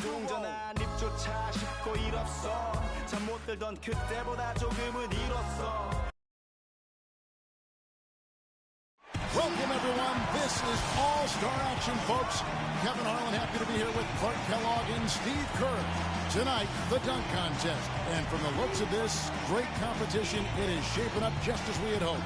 동전한 입조차 쉽고 일 없어 잠 못 들던 그때보다 조금은 일었어. Welcome, everyone. This is All-Star Action, folks. Kevin Harlan happy to be here with Clark Kellogg and Steve Kerr. Tonight, the dunk contest. And from the looks of this great competition, it is shaping up just as we had hoped.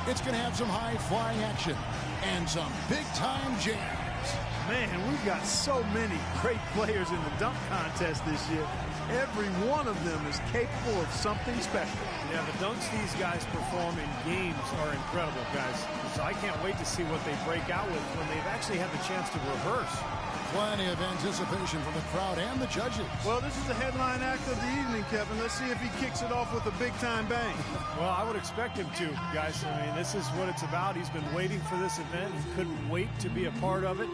It's going to have some high-flying action and some big-time jams. Man, we've got so many great players in the dunk contest this year. Every one of them is capable of something special. Yeah, the dunks these guys perform in games are incredible, guys. So I can't wait to see what they break out with when they've actually had the chance to rehearse. Plenty of anticipation from the crowd and the judges. Well, this is the headline act of the evening, Kevin. Let's see if he kicks it off with a big-time bang. Well, I would expect him to, guys. I mean, this is what it's about. He's been waiting for this event. He couldn't wait to be a part of it.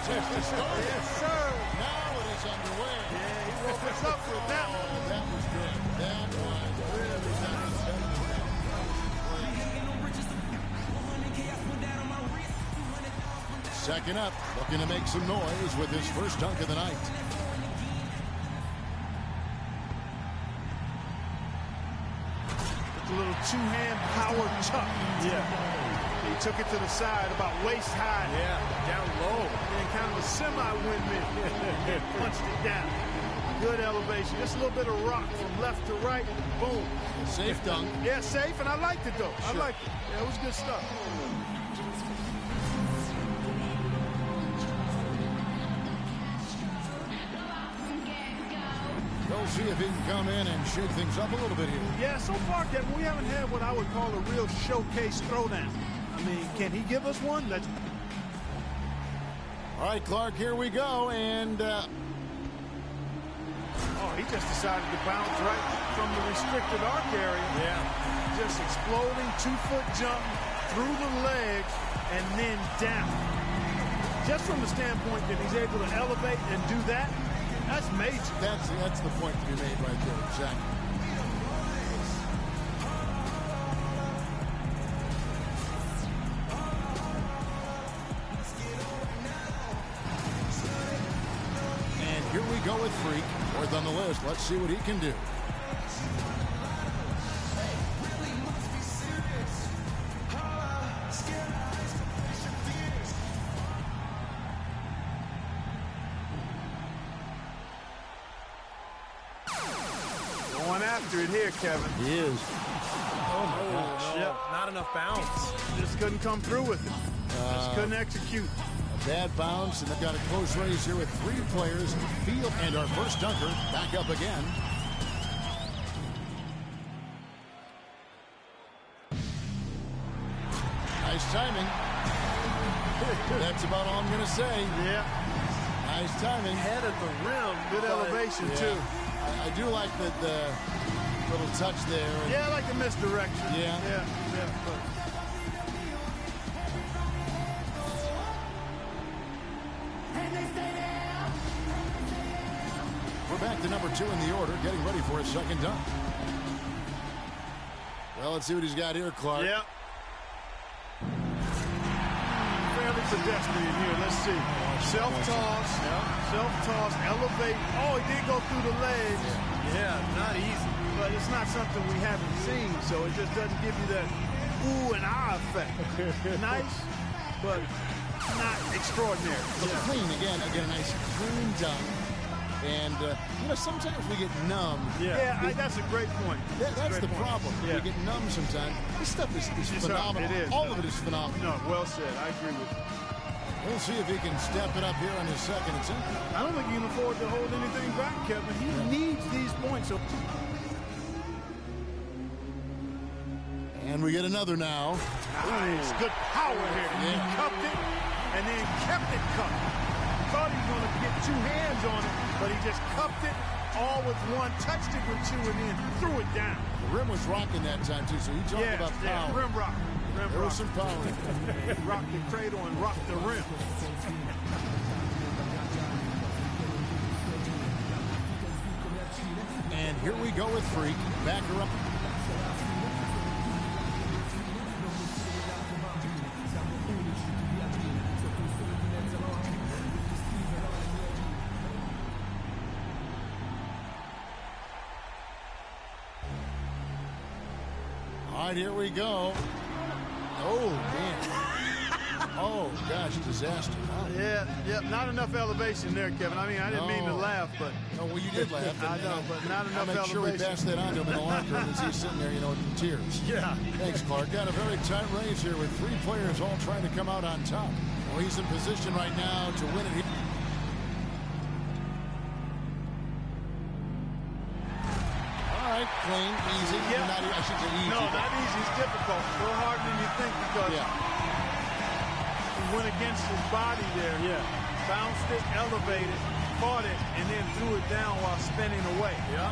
Yes, sir. Now it is underway. Yeah, he woke us up with that one. That was good. That was really good. Second up, looking to make some noise with his first dunk of the night. It's a little two-hand power chuck. Yeah. He took it to the side, about waist high. Yeah, down low. And kind of a semi-windmill. Punched it down. Good elevation. Just a little bit of rock from left to right. Boom. Safe dunk. Yeah, safe, and I liked it, though. Sure. I liked it. Yeah, it was good stuff. We'll see if he can come in and shake things up a little bit here. Yeah, so far, Kevin, we haven't had what I would call a real showcase throwdown. I mean, can he give us one? All right, Clark, here we go, and... Oh, he just decided to bounce right from the restricted arc area. Yeah. Just exploding, 2-foot jump through the legs and then down. Just from the standpoint that he's able to elevate and do that, that's major. That's the point to be made right there, exactly. And here we go with Freak, fourth on the list. Let's see what he can do. It here, Kevin. He is. Oh, my gosh. Yep. Not enough bounce. Just couldn't come through with it. Just couldn't execute. A bad bounce, and they've got a close race here with three players in the field. And our first dunker back up again. Nice timing. That's about all I'm going to say. Yeah. Nice timing. Head at the rim. Good elevation, too. I do like the little touch there. Yeah, I like the misdirection. Yeah. But... We're back to number 2 in the order, getting ready for his second dunk. Well, let's see what he's got here, Clark. Yeah. Fairly pedestrian here. Let's see. Self-toss. Self-toss. Elevate. Oh, he did go through the legs. Yeah, not easy. But it's not something we haven't seen, so it just doesn't give you that ooh and ah effect. Nice, but not extraordinary. But clean, again, a nice clean dunk. And, sometimes we get numb. Yeah, that's a great point. That's the problem. Yeah. We get numb sometimes. This stuff is phenomenal. It is. All of it is phenomenal. No, well said. I agree with you. We'll see if he can step it up here on his second attempt. I don't think he can afford to hold anything back, Kevin. He needs these points. And we get another now. Nice. Good power here. He cupped it and then kept it cupped. Thought he was going to get two hands on it, but he just cupped it all with one, touched it with two, and then threw it down. The rim was rocking that time, too, so you talk about power. Yeah, rim rock. There was some power. Rock the cradle and rock the rim. And here we go with Freak. Back her up. All right, here we go. Oh, man. Oh, gosh, disaster. Oh. Yeah, not enough elevation there, Kevin. I mean, I didn't mean to laugh, but... No, well, you did laugh. I know, but not enough elevation. I'll make sure we pass that on to him in the locker room as he's sitting there, in tears. Yeah. Thanks, Clark. Got a very tight race here with 3 players all trying to come out on top. Well, he's in position right now to win it. All right, clean, easy. Yeah. I should say easy. No, not easy. It's difficult. A little harder than you think because he went against his body there. Yeah. Bounced it, elevated, caught it, and then threw it down while spinning away. Yeah.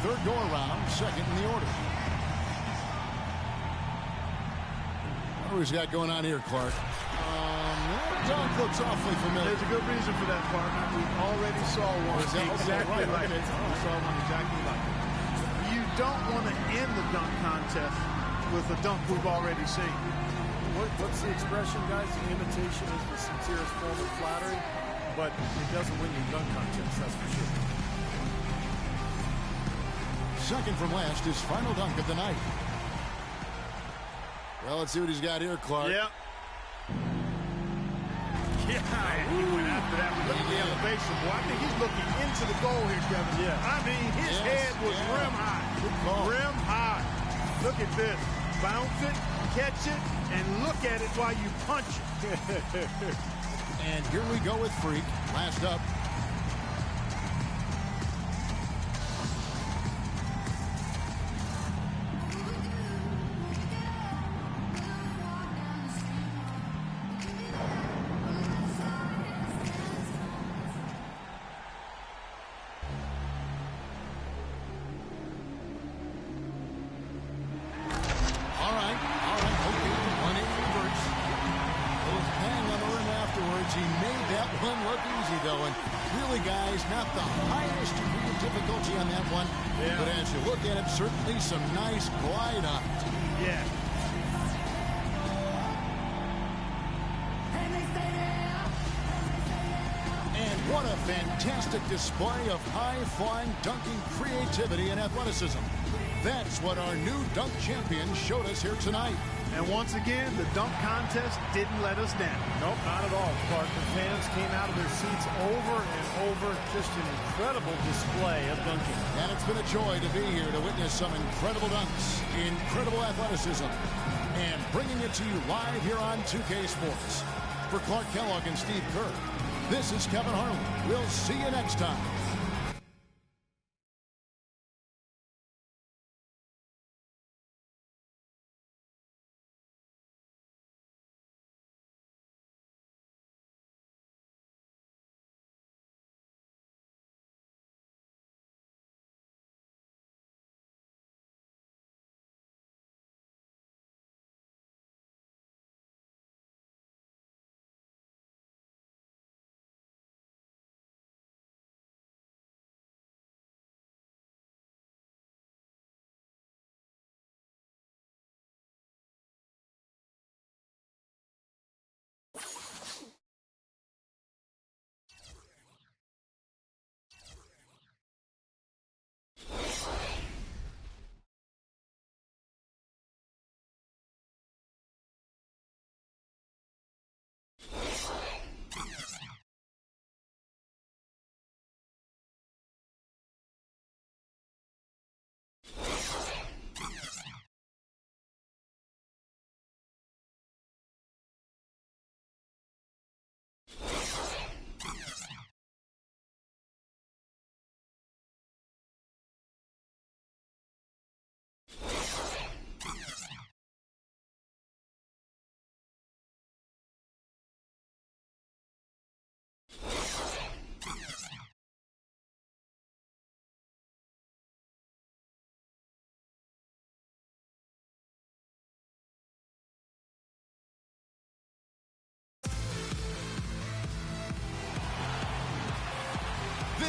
Third go around, second in the order. What do we got going on here, Clark? That dog looks awfully familiar. There's a good reason for that, partner. We already saw one. Exactly like it. We saw one exactly like it. You don't want to end the dunk contest with a dunk we've already seen. What's the expression, guys? Imitation is the sincerest form of flattery, but it doesn't win you dunk contests, that's for sure. Second from last, his final dunk of the night. Well, let's see what he's got here, Clark. Yeah. Yeah, he went after that. Look at the elevation, boy. I think he's looking into the goal here, Kevin. Yeah. I mean, his head was rim high. Good call. Rim high. Look at this. Bounce it, catch it, and look at it while you punch it. And here we go with Freak. Last up. He made that one look easy, though. And really, guys, not the highest degree of difficulty on that one. Yeah. But as you look at it, certainly some nice glide on it. Yeah. And what a fantastic display of high-flying dunking creativity and athleticism. That's what our new dunk champion showed us here tonight. And once again, the dunk contest didn't let us down. Nope, not at all, Clark. The fans came out of their seats over and over. Just an incredible display of dunking. And it's been a joy to be here to witness some incredible dunks, incredible athleticism, and bringing it to you live here on 2K Sports. For Clark Kellogg and Steve Kerr, this is Kevin Harlan. We'll see you next time.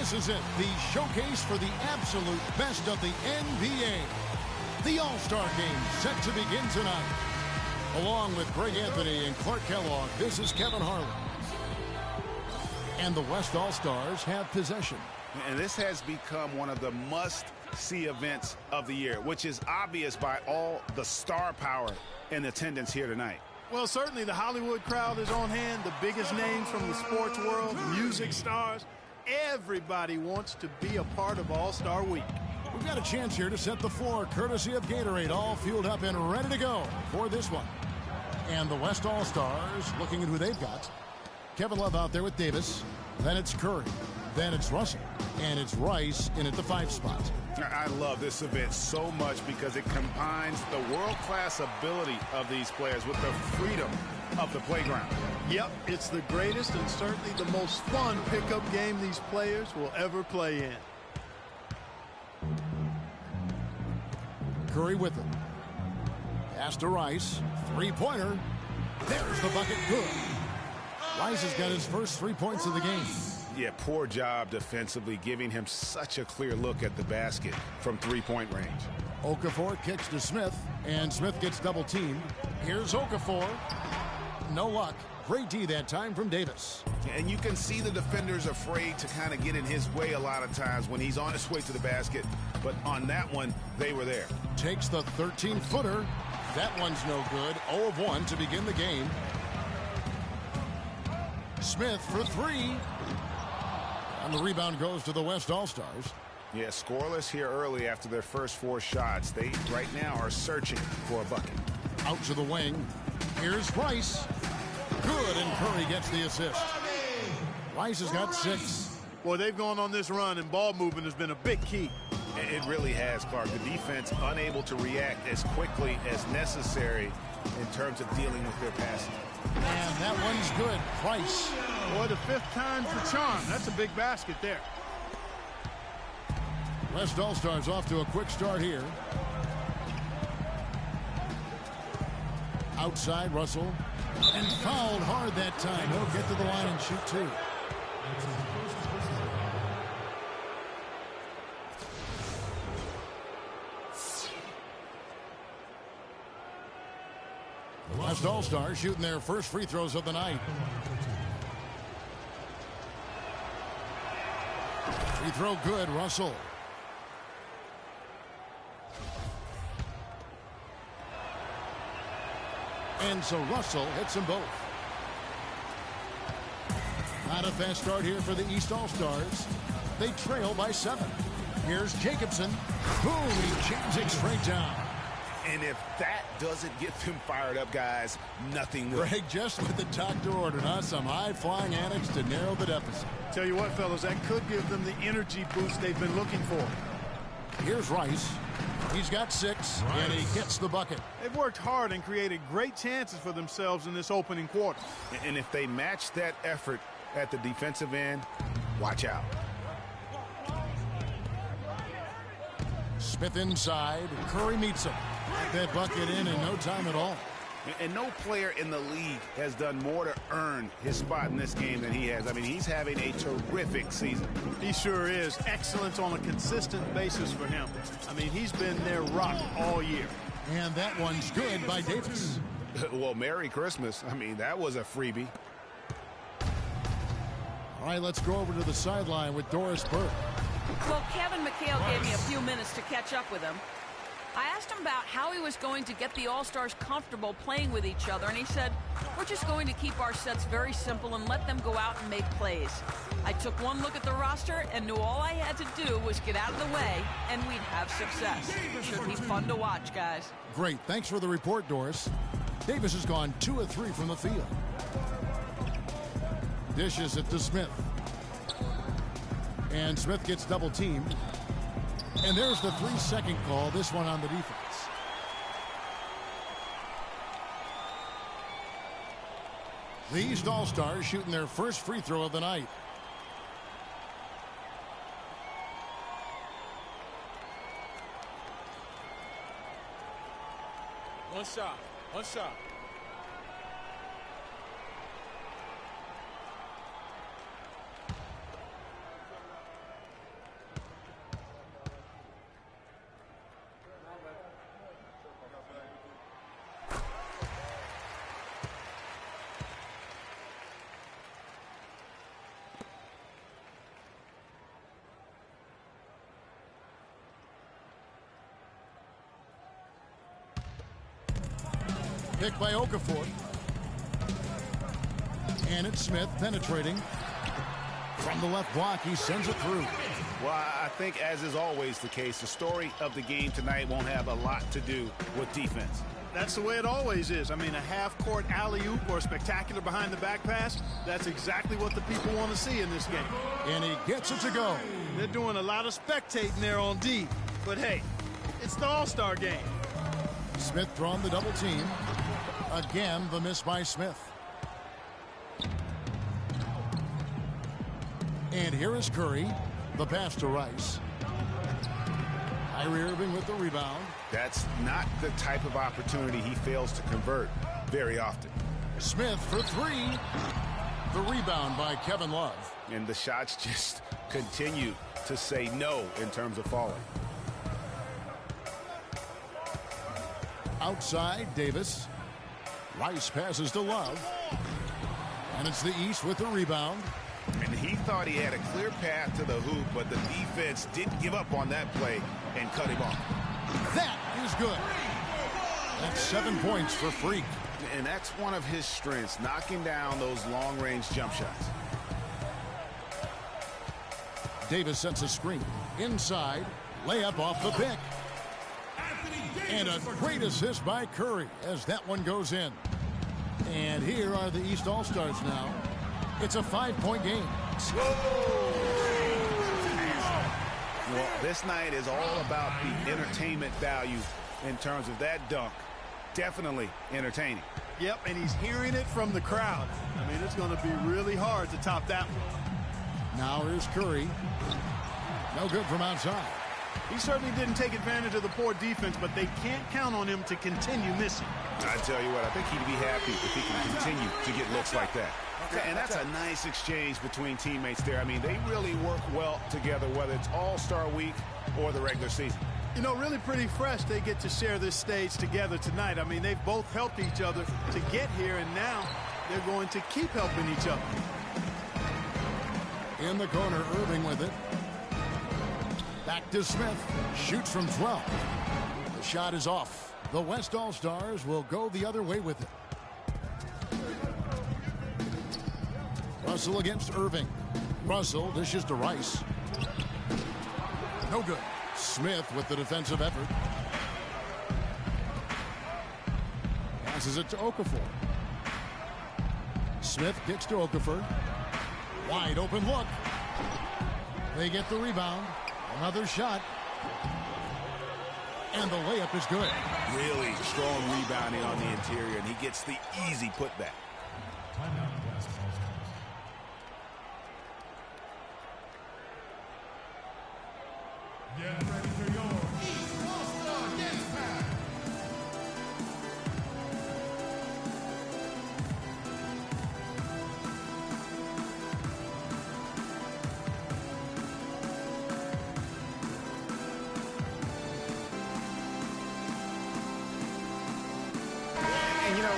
This is it, the showcase for the absolute best of the NBA. The All-Star Game set to begin tonight. Along with Greg Anthony and Clark Kellogg, this is Kevin Harlan. And the West All-Stars have possession. And this has become one of the must-see events of the year, which is obvious by all the star power in attendance here tonight. Well, certainly the Hollywood crowd is on hand, the biggest names from the sports world, music stars. Everybody wants to be a part of All-Star Week. We've got a chance here to set the floor, courtesy of Gatorade, all fueled up and ready to go for this one. And the West All-Stars looking at who they've got. Kevin Love out there with Davis. Then it's Curry. Then it's Russell. And it's Rice in at the 5 spot. I love this event so much because it combines the world-class ability of these players with the freedom of the playground. Yep, it's the greatest and certainly the most fun pickup game these players will ever play in. Curry with it. Pass to Rice. Three-pointer. There's the bucket. Good. Rice has got his first 3 points of the game. Yeah, poor job defensively, giving him such a clear look at the basket from three-point range. Okafor kicks to Smith, and Smith gets double-teamed. Here's Okafor. No luck. Great D that time from Davis. And you can see the defenders afraid to kind of get in his way a lot of times when he's on his way to the basket. But on that one, they were there. Takes the 13-footer. That one's no good. 0 of 1 to begin the game. Smith for 3. And the rebound goes to the West All-Stars. Yeah, scoreless here early after their first 4 shots. They, right now, are searching for a bucket. Out to the wing. Here's Rice. Good, and Curry gets the assist. Rice has got 6. Boy, they've gone on this run, and ball movement has been a big key. It really has, Clark. The defense unable to react as quickly as necessary in terms of dealing with their passing. And that one's good. Price. Boy, the 5th time's the charm. That's a big basket there. West All-Stars off to a quick start here. Outside, Russell. And fouled hard that time. He'll get to the line and shoot 2. The West All-Stars shooting their first free throws of the night. Free throw good, Russell. And so Russell hits them both. Not a fast start here for the East All-Stars. They trail by 7. Here's Jacobson. Boom, he jams it straight down. And if that doesn't get them fired up, guys, nothing will. Greg, just with the doctor ordered, huh? Some high-flying antics to narrow the deficit. Tell you what, fellas, that could give them the energy boost they've been looking for. Here's Rice. He's got 6, and he gets the bucket. They've worked hard and created great chances for themselves in this opening quarter. And if they match that effort at the defensive end, watch out. Smith inside. Curry meets him. Got that bucket in no time at all. And no player in the league has done more to earn his spot in this game than he has. I mean, he's having a terrific season. He sure is. Excellence on a consistent basis for him. I mean, he's been their rock all year. And that one's good by Davis. Well, Merry Christmas. I mean, that was a freebie. All right, let's go over to the sideline with Doris Burke. Well, Kevin McHale gave me a few minutes to catch up with him. I asked him about how he was going to get the All-Stars comfortable playing with each other, and he said, we're just going to keep our sets very simple and let them go out and make plays. I took one look at the roster and knew all I had to do was get out of the way, and we'd have success. Should be fun to watch, guys. Great. Thanks for the report, Doris. Davis has gone 2 of 3 from the field. Dishes it to Smith. And Smith gets double-teamed. And there's the 3-second call, this one on the defense. The East All-Stars shooting their first free throw of the night. One shot. One shot. Pick by Okafor. And it's Smith penetrating. From the left block, he sends it through. Well, I think, as is always the case, the story of the game tonight won't have a lot to do with defense. That's the way it always is. I mean, a half-court alley-oop or a spectacular behind-the-back pass, that's exactly what the people want to see in this game. And he gets it to go. They're doing a lot of spectating there on D. But, hey, it's the All-Star game. Smith throwing the double team. Again, the miss by Smith. And here is Curry. The pass to Rice. Kyrie Irving with the rebound. That's not the type of opportunity he fails to convert very often. Smith for three. The rebound by Kevin Love. And the shots just continue to say no in terms of falling. Outside, Davis. Rice passes to Love. And it's the East with the rebound. And he thought he had a clear path to the hoop, but the defense didn't give up on that play and cut him off. That is good. That's 7 points for Freak. And that's one of his strengths, knocking down those long-range jump shots. Davis sets a screen. Inside, layup off the pick. And a great assist by Curry as that one goes in. And here are the East All-Stars now. It's a 5-point game. Well, this night is all about the entertainment value in terms of that dunk. Definitely entertaining. Yep, and he's hearing it from the crowd. I mean, it's going to be really hard to top that one. Now here's Curry. No good from outside. He certainly didn't take advantage of the poor defense, but they can't count on him to continue missing. I tell you what, I think he'd be happy if he can continue to get looks like that. And that's a nice exchange between teammates there. I mean, they really work well together, whether it's All-Star Week or the regular season. You know, really pretty fresh they get to share this stage together tonight. I mean, they've both helped each other to get here, and now they're going to keep helping each other. In the corner, Irving with it. Back to Smith. Shoots from 12. The shot is off. The West All-Stars will go the other way with it. Russell against Irving. Russell dishes to Rice. No good. Smith with the defensive effort. Passes it to Okafor. Smith kicks to Okafor. Wide open look. They get the rebound. Another shot. And the layup is good. Really strong rebounding on the interior, and he gets the easy putback. Get ready for your East All-Star Dance Pack. And, you know,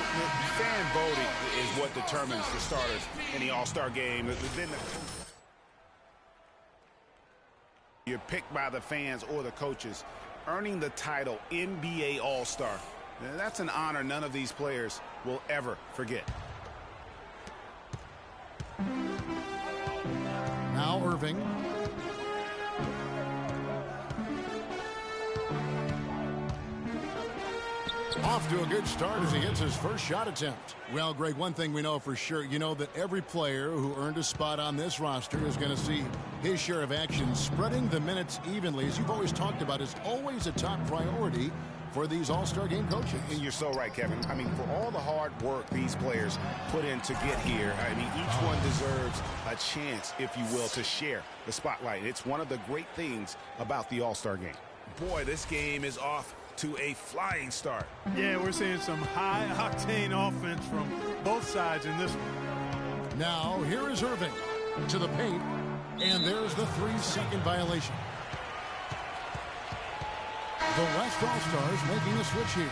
fan voting is what determines the starters in the All-Star game. Then you're picked by the fans or the coaches, earning the title NBA All-Star. That's an honor none of these players will ever forget. Now Irving. Off to a good start as he hits his first shot attempt. Well, Greg, one thing we know for sure, you know that every player who earned a spot on this roster is going to see his share of action. Spreading the minutes evenly, as you've always talked about, is always a top priority for these All-Star game coaches. And you're so right, Kevin. I mean, for all the hard work these players put in to get here, I mean, each one deserves a chance, if you will, to share the spotlight. It's one of the great things about the All-Star game. Boy, this game is off to a flying start. Yeah, we're seeing some high-octane offense from both sides in this one. Now, here is Irving to the paint, and there's the 3-second violation. The West All-Stars making a switch here.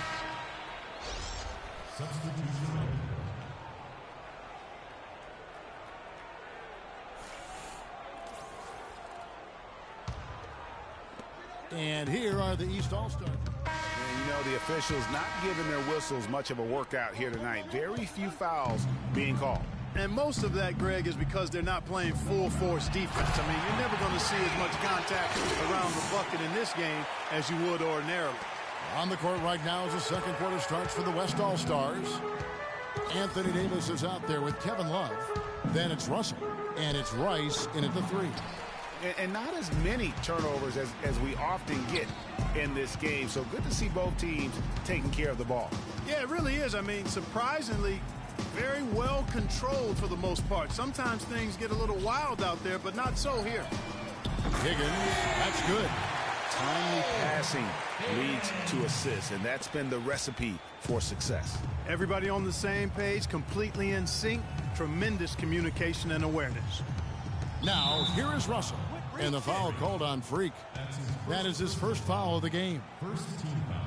Substitution. And here are the East All-Stars. And, you know, the officials not giving their whistles much of a workout here tonight. Very few fouls being called. And most of that, Greg, is because they're not playing full-force defense. I mean, you're never going to see as much contact around the bucket in this game as you would ordinarily. On the court right now as the second quarter starts for the West All-Stars. Anthony Davis is out there with Kevin Love. Then it's Russell. And it's Rice in at the three. And not as many turnovers as we often get in this game. So good to see both teams taking care of the ball. Yeah, it really is. I mean, surprisingly, very well controlled for the most part. Sometimes things get a little wild out there, but not so here. Higgins, that's good. Timely passing leads to assists, and that's been the recipe for success. Everybody on the same page, completely in sync, tremendous communication and awareness. Now, here is Russell. And the foul called on Freak. That is his first foul of the game. First team foul.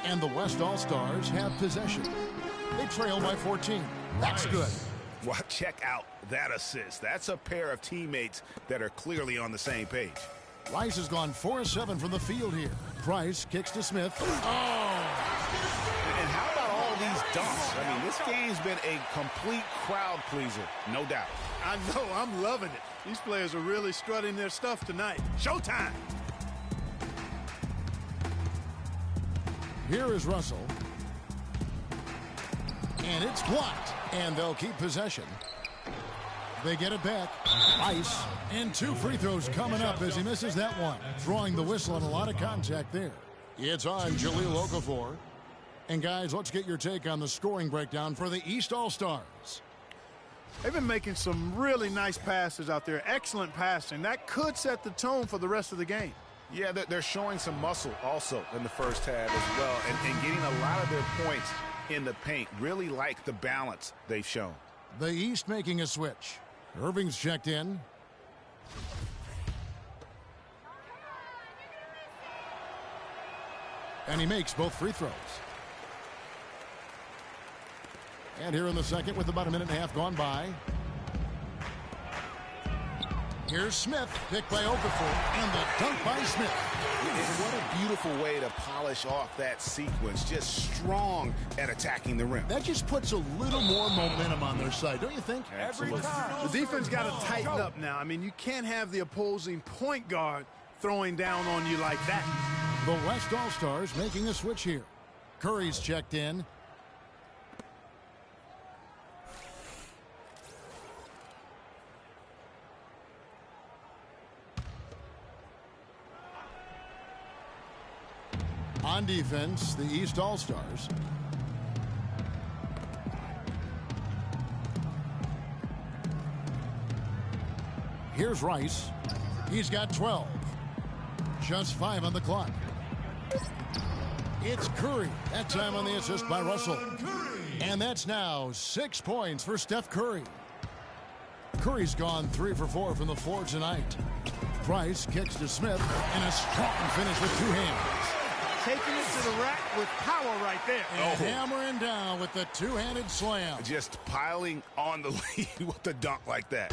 And the West All-Stars have possession. They trail by 14. That's good. Well, check out that assist. That's a pair of teammates that are clearly on the same page. Rice has gone 4-7 from the field here. Price kicks to Smith. Oh! And how about all these dunks? I mean, this game's been a complete crowd pleaser, no doubt. I know, I'm loving it. These players are really strutting their stuff tonight. Showtime! Here is Russell. And it's blocked. And they'll keep possession. They get it back. Ice. And 2 free throws coming up as he misses that one. Throwing the whistle and a lot of contact there. It's on Jahlil Okafor. And guys, let's get your take on the scoring breakdown for the East All-Stars. They've been making some really nice passes out there. Excellent passing. That could set the tone for the rest of the game. Yeah, they're showing some muscle also in the first half as well, and getting a lot of their points in the paint. Really like the balance they've shown. The East making a switch. Irving's checked in. And he makes both free throws. And here in the second with about a minute and a half gone by. Here's Smith, picked by Okafor, and the dunk by Smith. And what a beautiful way to polish off that sequence. Just strong at attacking the rim. That just puts a little more momentum on their side, don't you think? Absolutely. The defense got to tighten up now. I mean, you can't have the opposing point guard throwing down on you like that. The West All-Stars making a switch here. Curry's checked in. On defense, the East All-Stars. Here's Rice. He's got 12. Just 5 on the clock. It's Curry. That time on the assist by Russell. And that's now 6 points for Steph Curry. Curry's gone 3 for 4 from the floor tonight. Price kicks to Smith, and a strong finish with 2 hands. Taking it to the rack with power right there. And hammering down with the 2-handed slam. Just piling on the lead with a dunk like that.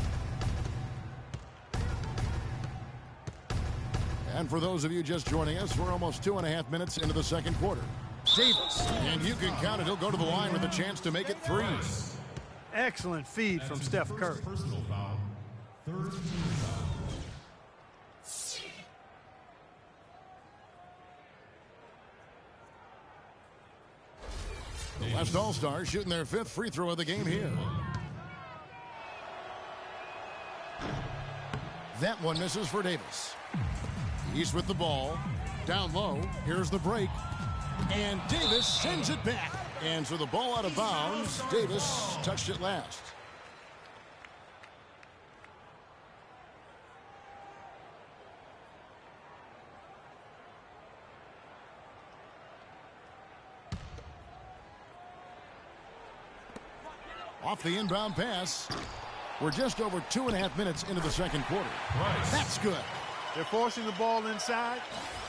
And for those of you just joining us, we're almost 2.5 minutes into the second quarter. Davis, and you can count it, he'll go to the line with a chance to make it 3. Excellent feed from Steph Curry. Personal foul. Third team foul. The West All-Stars shooting their 5th free throw of the game here. That one misses for Davis. East with the ball. Down low. Here's the break. And Davis sends it back. And so the ball out of bounds. Davis touched it last. Off the inbound pass. We're just over 2.5 minutes into the second quarter. That's good. They're forcing the ball inside,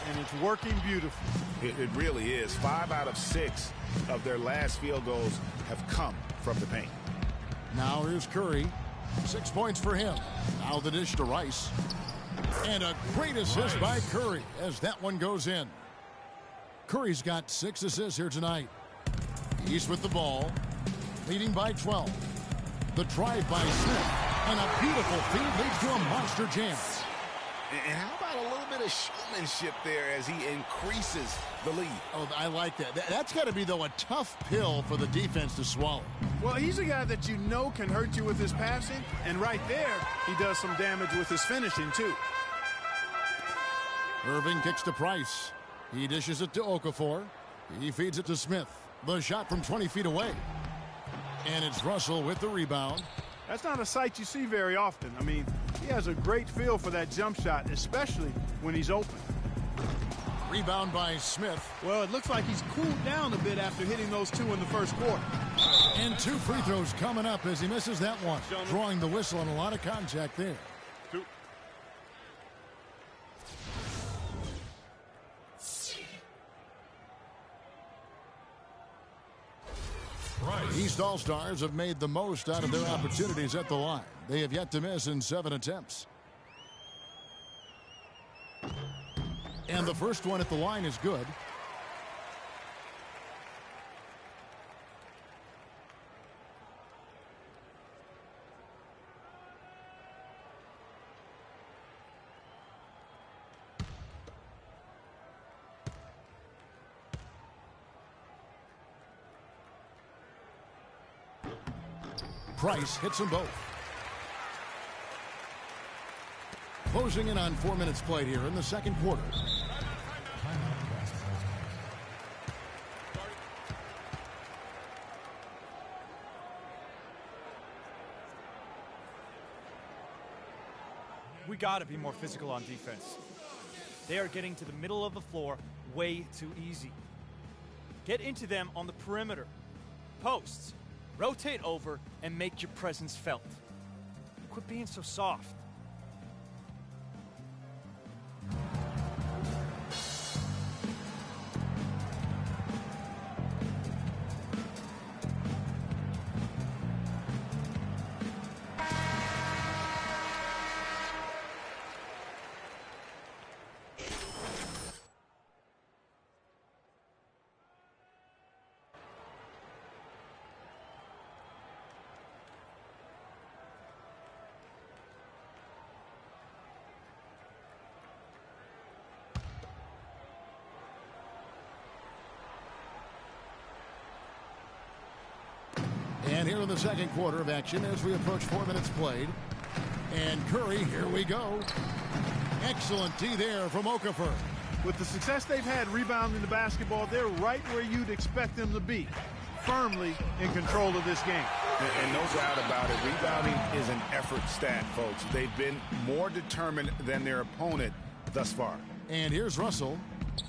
and it's working beautifully. It really is. 5 out of 6 of their last field goals have come from the paint. Now here's Curry. 6 points for him. Now the dish to Rice. And a great assist by Curry as that one goes in. Curry's got 6 assists here tonight. He's with the ball, leading by 12. The drive by Smith, and a beautiful feed leads to a monster jam. And how about a little bit of showmanship there as he increases the lead? Oh, I like that. That's got to be, though, a tough pill for the defense to swallow. Well, he's a guy that you know can hurt you with his passing, and right there, he does some damage with his finishing, too. Irving kicks to Price. He dishes it to Okafor. He feeds it to Smith. The shot from 20 feet away. And it's Russell with the rebound. That's not a sight you see very often. I mean, he has a great feel for that jump shot, especially when he's open. Rebound by Smith. Well, it looks like he's cooled down a bit after hitting those 2 in the first quarter. And 2 free throws coming up as he misses that one. Drawing the whistle and a lot of contact there. East All-Stars have made the most out of their opportunities at the line. They have yet to miss in 7 attempts. And the first one at the line is good. Price hits them both. Closing in on 4 minutes played here in the second quarter. We got to be more physical on defense. They are getting to the middle of the floor way too easy. Get into them on the perimeter. Posts. Rotate over and make your presence felt. Quit being so soft. And here in the second quarter of action as we approach 4 minutes played. And Curry, here we go. Excellent D there from Okafor. With the success they've had rebounding the basketball, they're right where you'd expect them to be, firmly in control of this game. And no doubt about it, rebounding is an effort stat, folks. They've been more determined than their opponent thus far. And here's Russell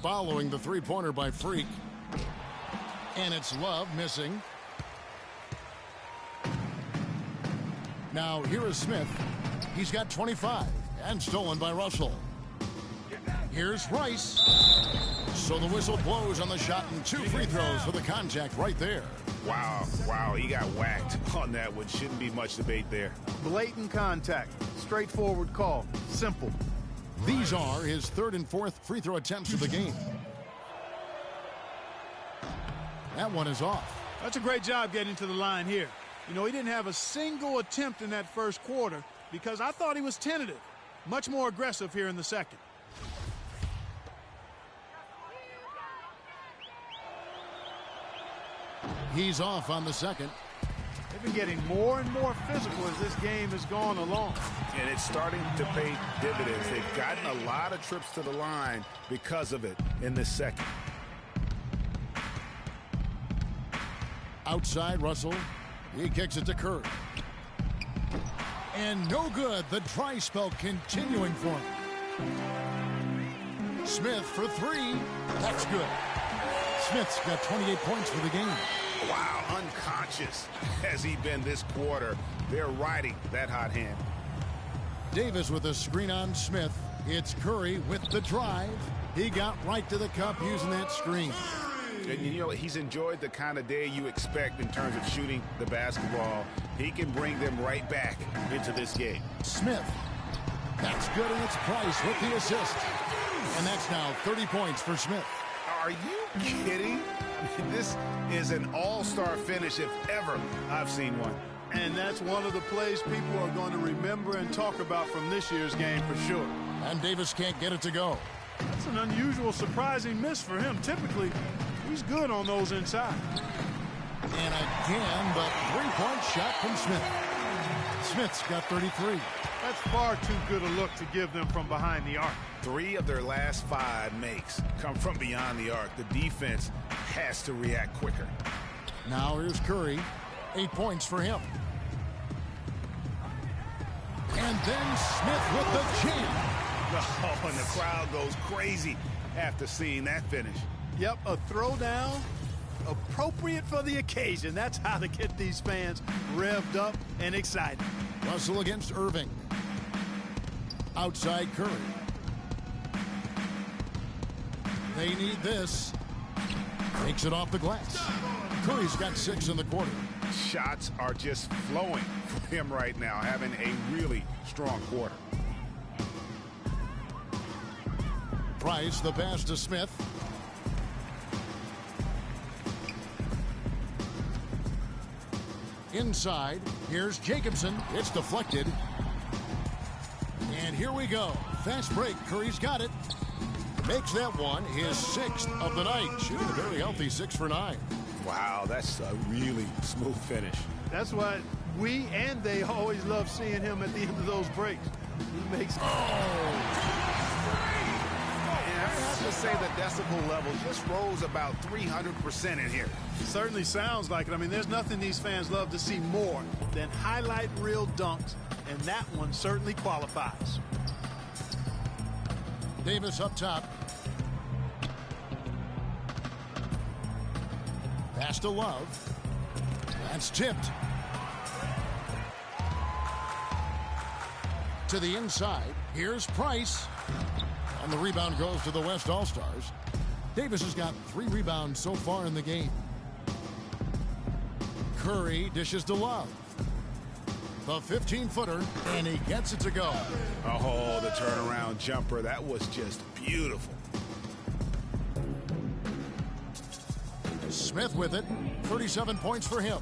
following the three-pointer by Freak. And it's Love missing. Now here is Smith. He's got 25 and stolen by Russell. Here's Rice. So the whistle blows on the shot and 2 free throws for the contact right there. Wow, he got whacked on that one. Shouldn't be much debate there. Blatant contact, straightforward call, simple. These are his 3rd and 4th free throw attempts of the game. That one is off. That's a great job getting to the line here. You know, he didn't have a single attempt in that first quarter because I thought he was tentative. Much more aggressive here in the second. He's off on the second. They've been getting more and more physical as this game has gone along. And it's starting to pay dividends. They've gotten a lot of trips to the line because of it in this second. Outside, Russell. He kicks it to Curry. And no good. The dry spell continuing for him. Smith for 3. That's good. Smith's got 28 points for the game. Wow, unconscious has he been this quarter. They're riding that hot hand. Davis with a screen on Smith. It's Curry with the drive. He got right to the cup using that screen. And you know, he's enjoyed the kind of day you expect in terms of shooting the basketball. He can bring them right back into this game. Smith. That's good, and it's Price with the assist. And that's now 30 points for Smith. Are you kidding? This is an all-star finish if ever I've seen one. And that's one of the plays people are going to remember and talk about from this year's game for sure. And Davis can't get it to go. That's an unusual, surprising miss for him. Typically, he's good on those inside. And again, but three-point shot from Smith. Smith's got 33. That's far too good a look to give them from behind the arc. 3 of their last 5 makes come from beyond the arc. The defense has to react quicker. Now here's Curry. 8 points for him. And then Smith with the jam. Oh, and the crowd goes crazy after seeing that finish. Yep, a throwdown appropriate for the occasion. That's how to get these fans revved up and excited. Russell against Irving. Outside Curry. They need this. Takes it off the glass. Curry's got 6 in the quarter. Shots are just flowing for him right now, having a really strong quarter. Price, the pass to Smith. Inside, here's Jacobson. It's deflected. And here we go. Fast break. Curry's got it. Makes that one his 6th of the night. Shooting a very healthy 6 for 9. Wow, that's a really smooth finish. That's why we and they always love seeing him at the end of those breaks. He makes... I have to say the decibel level just rose about 300% in here. It certainly sounds like it. I mean, there's nothing these fans love to see more than highlight reel dunks, and that one certainly qualifies. Davis up top. Pass to Love. That's tipped. To the inside. Here's Price. And the rebound goes to the West All-Stars. Davis has got 3 rebounds so far in the game. Curry dishes to Love. The 15-footer, and he gets it to go. Oh, the turnaround jumper. That was just beautiful. Smith with it. 37 points for him.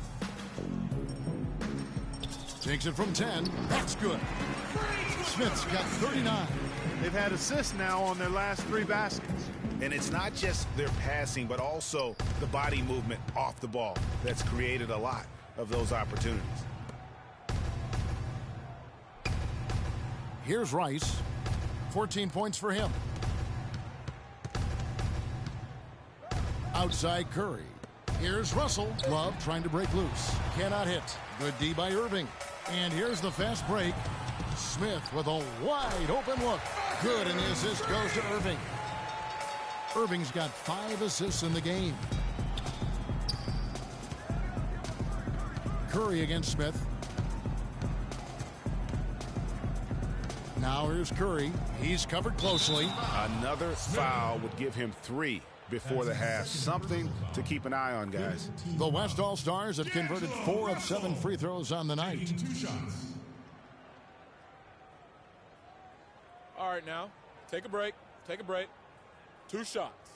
Takes it from 10. That's good. Smith's got 39. They've had assists now on their last 3 baskets. And it's not just their passing, but also the body movement off the ball that's created a lot of those opportunities. Here's Rice. 14 points for him. Outside Curry. Here's Russell. Love trying to break loose. Cannot hit. Good D by Irving. And here's the fast break. Smith with a wide open look. Good, and the assist goes to Irving. Irving's got 5 assists in the game. Curry against Smith. Now here's Curry. He's covered closely. Another foul would give him 3 before the half. Something to keep an eye on, guys. The West All-Stars have converted 4 of 7 free throws on the night. All right, now, take a break. Take a break. 2 shots.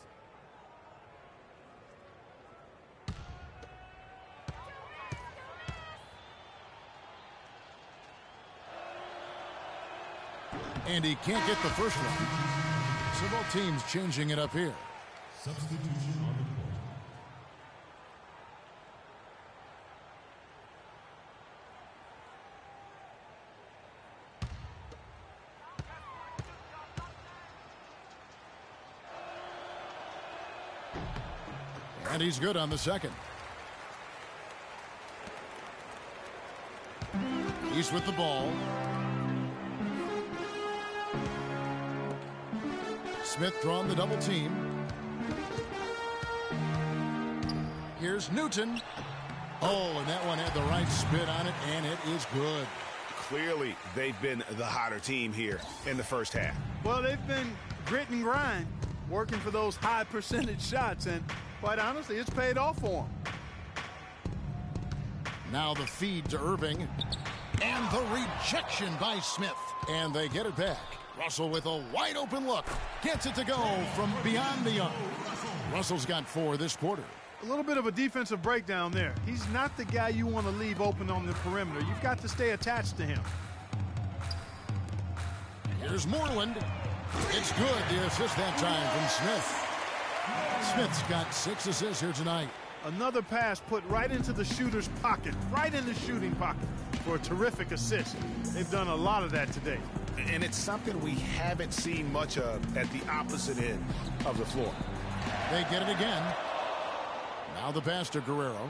And he can't get the first one. So both teams changing it up here. Substitution on the court. And he's good on the second. He's with the ball. Smith drawing the double team. Here's Newton. Oh, and that one had the right spin on it, and it is good. Clearly, they've been the hotter team here in the first half. Well, they've been grit and grind, working for those high percentage shots, and Quite honestly, it's paid off for him. Now the feed to Irving. And the rejection by Smith. And they get it back. Russell with a wide open look. Gets it to go from beyond the arc. Russell's got 4 this quarter. A little bit of a defensive breakdown there. He's not the guy you want to leave open on the perimeter. You've got to stay attached to him. Here's Moreland. It's good. The assist that time from Smith. Smith's got 6 assists here tonight. Another pass put right into the shooter's pocket, right in the shooting pocket for a terrific assist. They've done a lot of that today. And it's something we haven't seen much of at the opposite end of the floor. They get it again. Now the pass to Guerrero.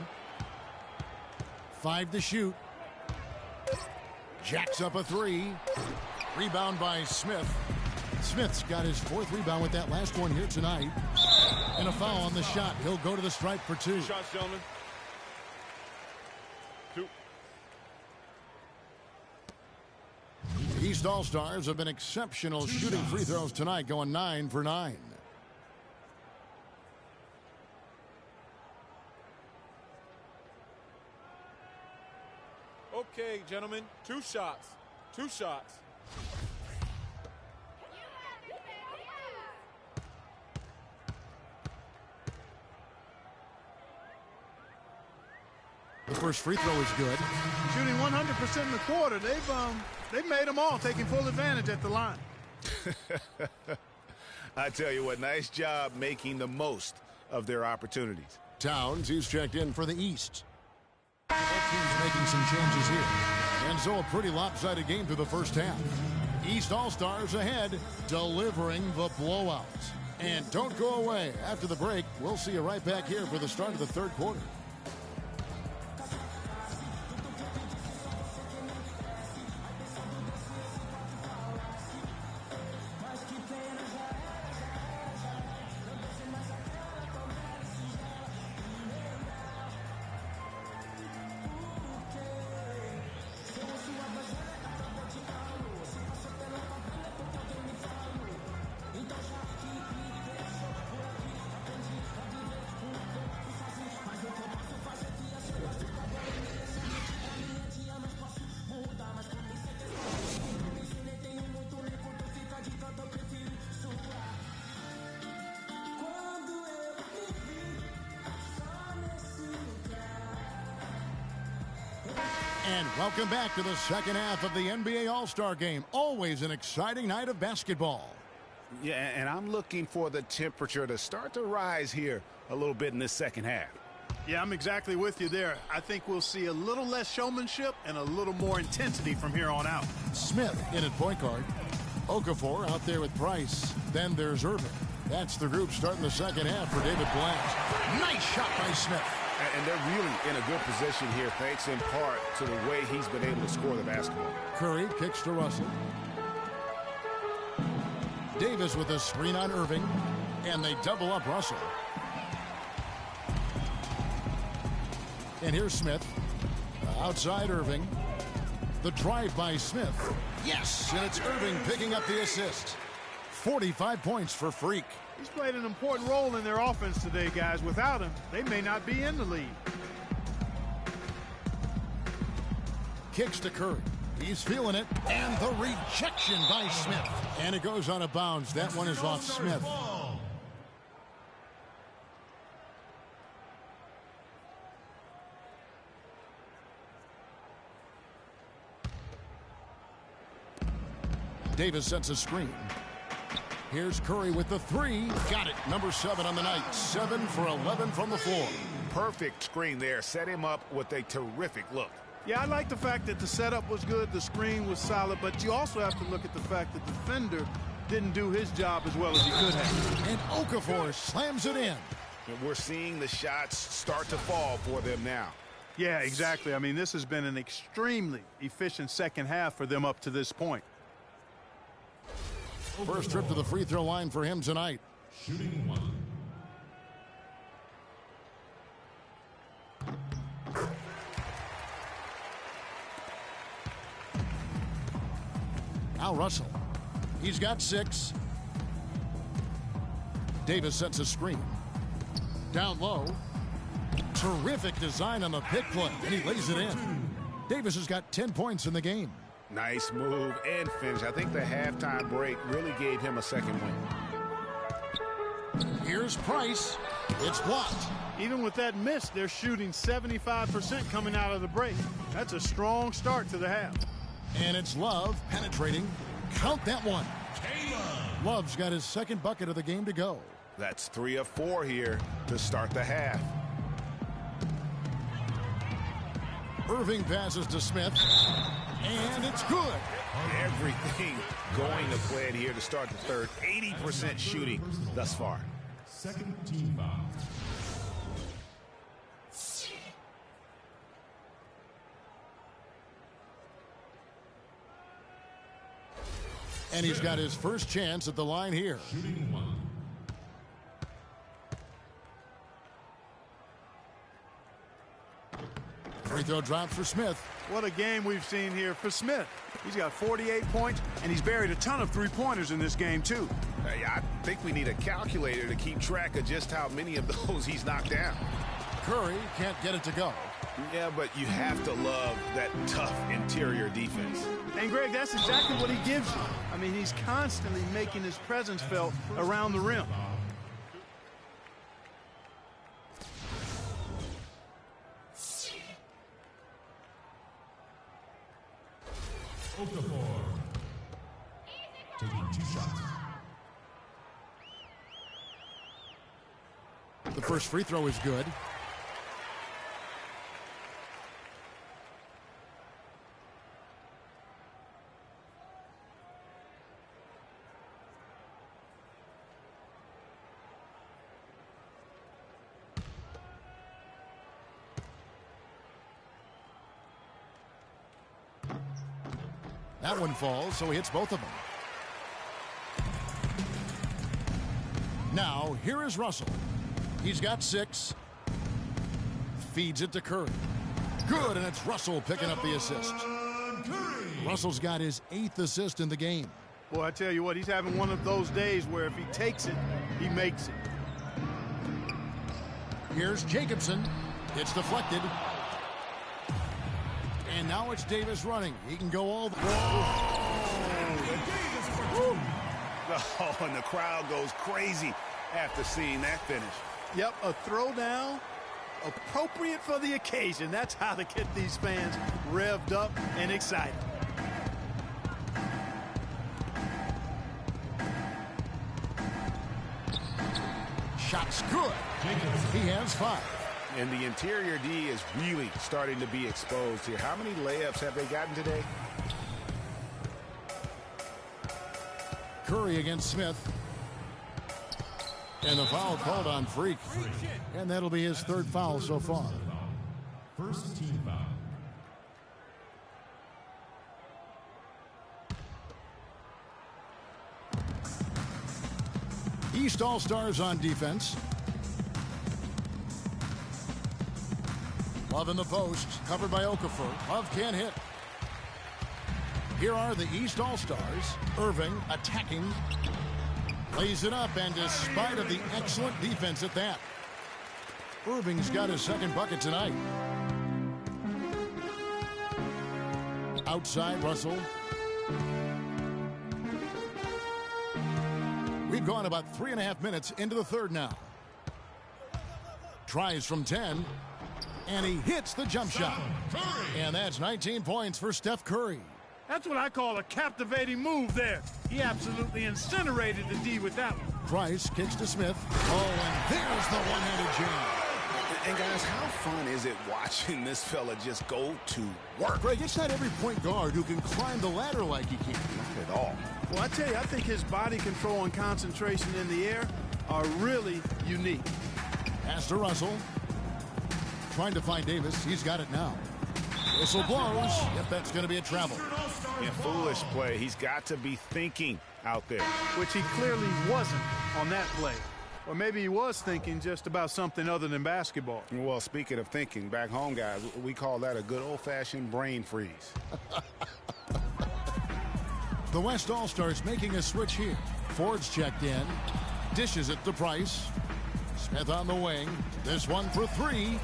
5 to shoot. Jacks up a 3. Rebound by Smith. Smith's got his 4th rebound with that last one here tonight. And a foul on the shot. He'll go to the stripe for 2. Shots, gentlemen. 2. The East All-Stars have been exceptional shooting free throws tonight, going 9 for 9. Okay, gentlemen. 2 shots. 2 shots. The first free throw is good. Shooting 100% in the quarter. They've made them all, taking full advantage at the line. I tell you what, nice job making the most of their opportunities. Towns, he's checked in for the East. Both teams making some changes here. And so a pretty lopsided game through the first half. East All-Stars ahead, delivering the blowout. And don't go away. After the break, we'll see you right back here for the start of the third quarter. And welcome back to the second half of the NBA All-Star Game. Always an exciting night of basketball. Yeah, and I'm looking for the temperature to start to rise here a little bit in this second half. Yeah, I'm exactly with you there. I think we'll see a little less showmanship and a little more intensity from here on out. Smith in at point guard. Okafor out there with Price. Then there's Irving. That's the group starting the second half for David Blatt. Nice shot by Smith. And they're really in a good position here, thanks in part to the way he's been able to score the basketball. Curry kicks to Russell. Davis with a screen on Irving. And they double up Russell. And here's Smith. Outside Irving. The drive by Smith. Yes, and it's Irving picking up the assist. 45 points for Freak. He's played an important role in their offense today, guys. Without him, they may not be in the lead. Kicks to Curry. He's feeling it. And the rejection by Smith. And it goes out of bounds. That one is off Smith. Davis sets a screen. Here's Curry with the 3. Got it. Number 7 on the night. 7 for 11 from the floor. Perfect screen there. Set him up with a terrific look. Yeah, I like the fact that the setup was good, the screen was solid, but you also have to look at the fact that the defender didn't do his job as well as he could have. And Okafor slams it in. And we're seeing the shots start to fall for them now. Yeah, exactly. I mean, this has been an extremely efficient second half for them up to this point. First trip to the free throw line for him tonight. Shooting 1. Al Russell. He's got 6. Davis sets a screen. Down low. Terrific design on the pick play, and he lays it in. Davis has got 10 points in the game. Nice move and finish. I think the halftime break really gave him a second win. Here's Price. It's blocked. Even with that miss, they're shooting 75% coming out of the break. That's a strong start to the half. And it's Love penetrating. Count that one. Love's got his second bucket of the game to go. That's 3 of 4 here to start the half. Irving passes to Smith. And it's good. Everything going to plan here to start the third. 80% shooting thus far. Second team foul. And he's got his first chance at the line here. Shooting one. Free throw drops for Smith. What a game we've seen here for Smith. He's got 48 points, and he's buried a ton of three-pointers in this game, too. Hey, I think we need a calculator to keep track of just how many of those he's knocked down. Curry can't get it to go. Yeah, but you have to love that tough interior defense. And, Greg, that's exactly what he gives you. I mean, he's constantly making his presence felt around the rim. Okafor. Taking 2 shots. The first free throw is good. That one falls, so he hits both of them. Now, here is Russell. He's got 6. Feeds it to Curry. Good, and it's Russell picking up the assist. Russell's got his 8th assist in the game. Boy, I tell you what, he's having one of those days where if he takes it, he makes it. Here's Jacobson. It's deflected. And now it's Davis running. He can go all the way. Oh, and the crowd goes crazy after seeing that finish. Yep, a throwdown appropriate for the occasion. That's how to get these fans revved up and excited. Shot's good. He has 5. And the interior D is really starting to be exposed here. How many layups have they gotten today? Curry against Smith. And the foul called on Freak. And that'll be his 3rd foul so far. First team foul. East All-Stars on defense. Love in the post, covered by Okafor. Love can't hit. Here are the East All-Stars. Irving attacking. Lays it up, and despite of the excellent defense at that, Irving's got his 2nd bucket tonight. Outside, Russell. We've gone about 3.5 minutes into the 3rd now. Tries from 10. And he hits the jump shot. And that's 19 points for Steph Curry. That's what I call a captivating move there. He absolutely incinerated the D with that one. Price kicks to Smith. Oh, and there's the one-handed jam. And guys, how fun is it watching this fella just go to work? Greg, it's not every point guard who can climb the ladder like he can. Not at all. Well, I tell you, I think his body control and concentration in the air are really unique. Pass to Russell. Trying to find Davis. He's got it now. Whistle blows. Yep, that's going to be a travel. Yeah, foolish play. He's got to be thinking out there. Which he clearly wasn't on that play. Or maybe he was thinking just about something other than basketball. Well, speaking of thinking, back home, guys, we call that a good old-fashioned brain freeze. The West All-Stars making a switch here. Ford's checked in. Dishes it to Price. Smith on the wing. This one for three.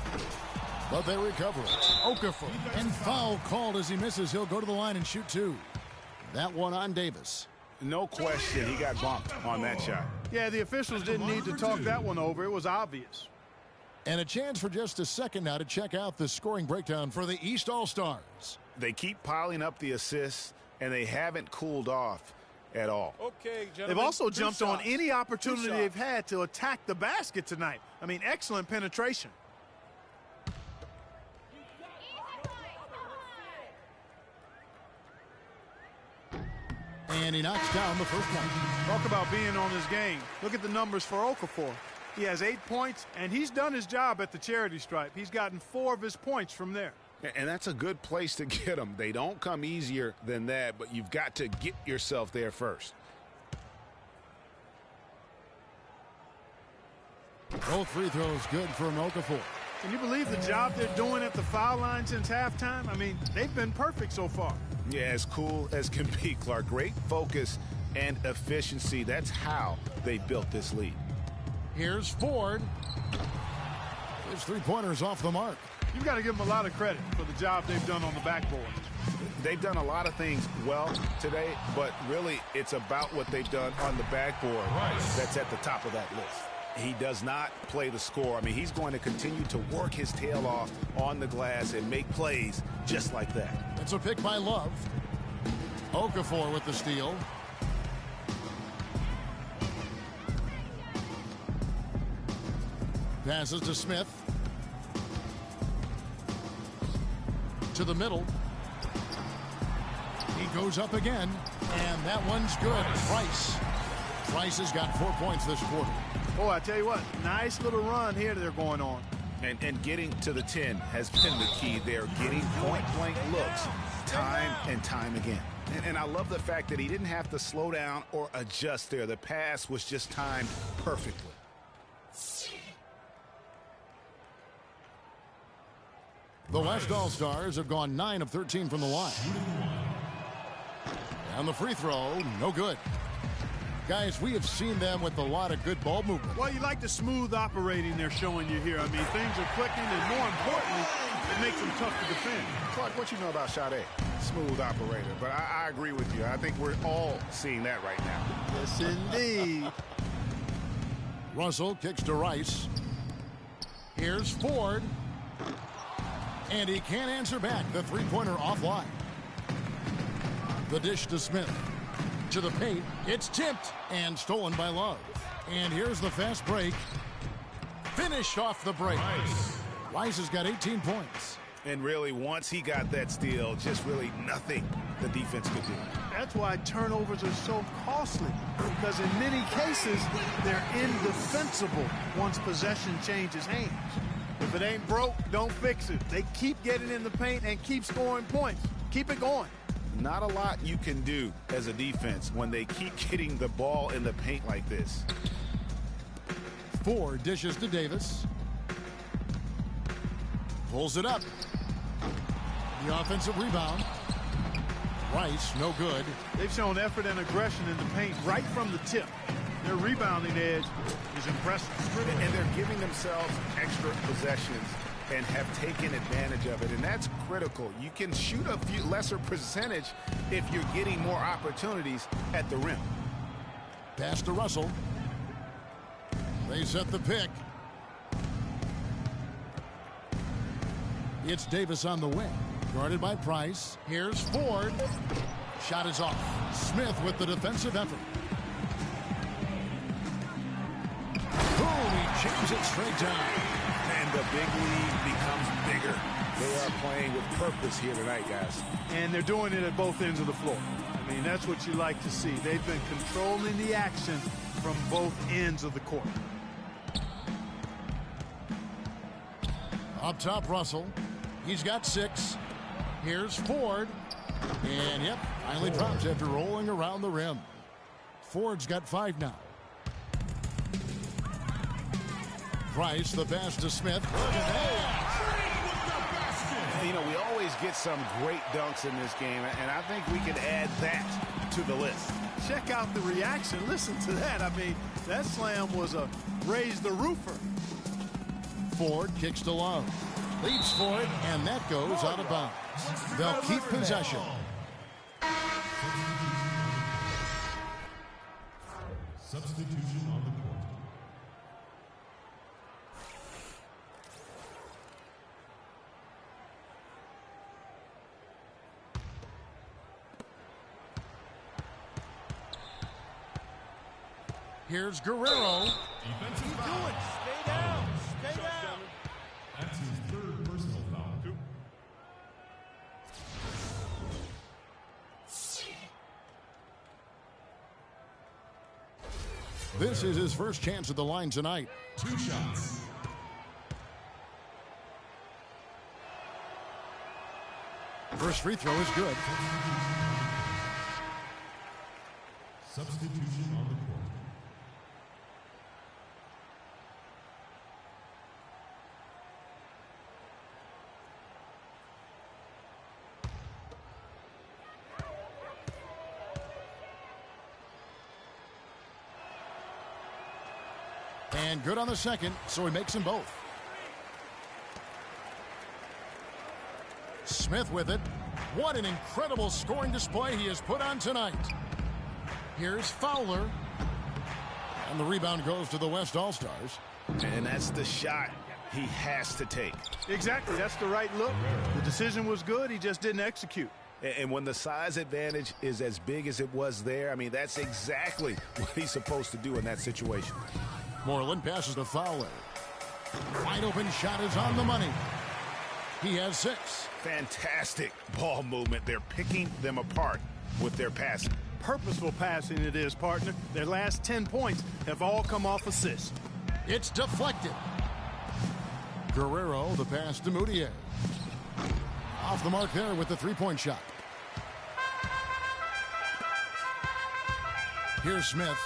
But they recover it. Okafor. And foul called as he misses. He'll go to the line and shoot two. That one on Davis. No question he got bumped on that shot. Yeah, the officials didn't need to talk that one over. It was obvious. And a chance for just a second now to check out the scoring breakdown for the East All-Stars. They keep piling up the assists, and they haven't cooled off at all. Okay, gentlemen. They've also jumped on shots. any opportunity Two they've shots. had to attack the basket tonight. I mean, excellent penetration. And he knocks down the first one. Talk about being on his game. Look at the numbers for Okafor. He has 8 points, and he's done his job at the charity stripe. He's gotten 4 of his points from there. And that's a good place to get them. They don't come easier than that, but you've got to get yourself there first. Both free throws good from Okafor. Can you believe the job they're doing at the foul line since halftime? I mean, they've been perfect so far. Yeah, as cool as can be, Clark. Great focus and efficiency. That's how they built this lead. Here's Ford. His three-pointer's off the mark. You've got to give them a lot of credit for the job they've done on the backboard. They've done a lot of things well today, but really it's about what they've done on the backboard that's at the top of that list. He does not play the score. I mean, he's going to continue to work his tail off on the glass and make plays just like that. It's a pick by Love. Okafor with the steal. Passes to Smith. To the middle. He goes up again, and that one's good. Price has got 4 points this quarter. Oh, I tell you what, nice little run here they're going on. And getting to the 10 has been the key there. Getting point-blank looks time and time again. And I love the fact that he didn't have to slow down or adjust there. The pass was just timed perfectly. The West All-Stars have gone 9 of 13 from the line. And the free throw, no good. Guys, we have seen them with a lot of good ball movement. Well, you like the smooth operating they're showing you here. I mean, things are clicking, and more importantly, it makes them tough to defend. Clark, what you know about Sade? Smooth operator. But I agree with you. I think we're all seeing that right now. Yes, indeed. Russell kicks to Rice. Here's Ford. And he can't answer back. The three-pointer offline. The dish to Smith. To the paint. It's tipped and stolen by Love. And here's the fast break. Finished off the break. Rice has got 18 points. And really, once he got that steal, just really nothing the defense could do. That's why turnovers are so costly, because in many cases, they're indefensible once possession changes hands. If it ain't broke, don't fix it. They keep getting in the paint and keep scoring points. Keep it going. Not a lot you can do as a defense when they keep getting the ball in the paint like this. Ford dishes to Davis. Pulls it up. The offensive rebound. Rice, no good. They've shown effort and aggression in the paint right from the tip. Their rebounding edge is impressive. And they're giving themselves extra possessions and have taken advantage of it, and that's critical. You can shoot a few lesser percentage if you're getting more opportunities at the rim. Pass to Russell. They set the pick. It's Davis on the wing. Guarded by Price. Here's Ford. Shot is off. Smith with the defensive effort. Boom, he jams it straight down. And the big lead becomes bigger. They are playing with purpose here tonight, guys. And they're doing it at both ends of the floor. I mean, that's what you like to see. They've been controlling the action from both ends of the court. Up top, Russell. He's got 6. Here's Ford. And, yep, finally drops after rolling around the rim. Ford's got 5 now. Price, the pass to Smith. You know, we always get some great dunks in this game, and I think we can add that to the list. Check out the reaction. Listen to that. I mean, that slam was a raise the roofer. Ford kicks to Love. Leaps for it, and that goes out of bounds. They'll keep possession. Substitution on the court. Here's Guerrero. Defensive foul. Stay down. Stay down. That's his third personal foul. This is his first chance at the line tonight. 2 shots. First free throw is good. Substitution on the court. And good on the second, so he makes them both. Smith with it. What an incredible scoring display he has put on tonight. Here's Fowler. And the rebound goes to the West All-Stars. And that's the shot he has to take. Exactly. That's the right look. The decision was good. He just didn't execute. And when the size advantage is as big as it was there, I mean, that's exactly what he's supposed to do in that situation. Moreland passes to Fowler. Wide open shot is on the money. He has 6. Fantastic ball movement. They're picking them apart with their passing. Purposeful passing it is, partner. Their last 10 points have all come off assists. It's deflected. Guerrero, the pass to Moutier. Off the mark there with the three-point shot. Here's Smith.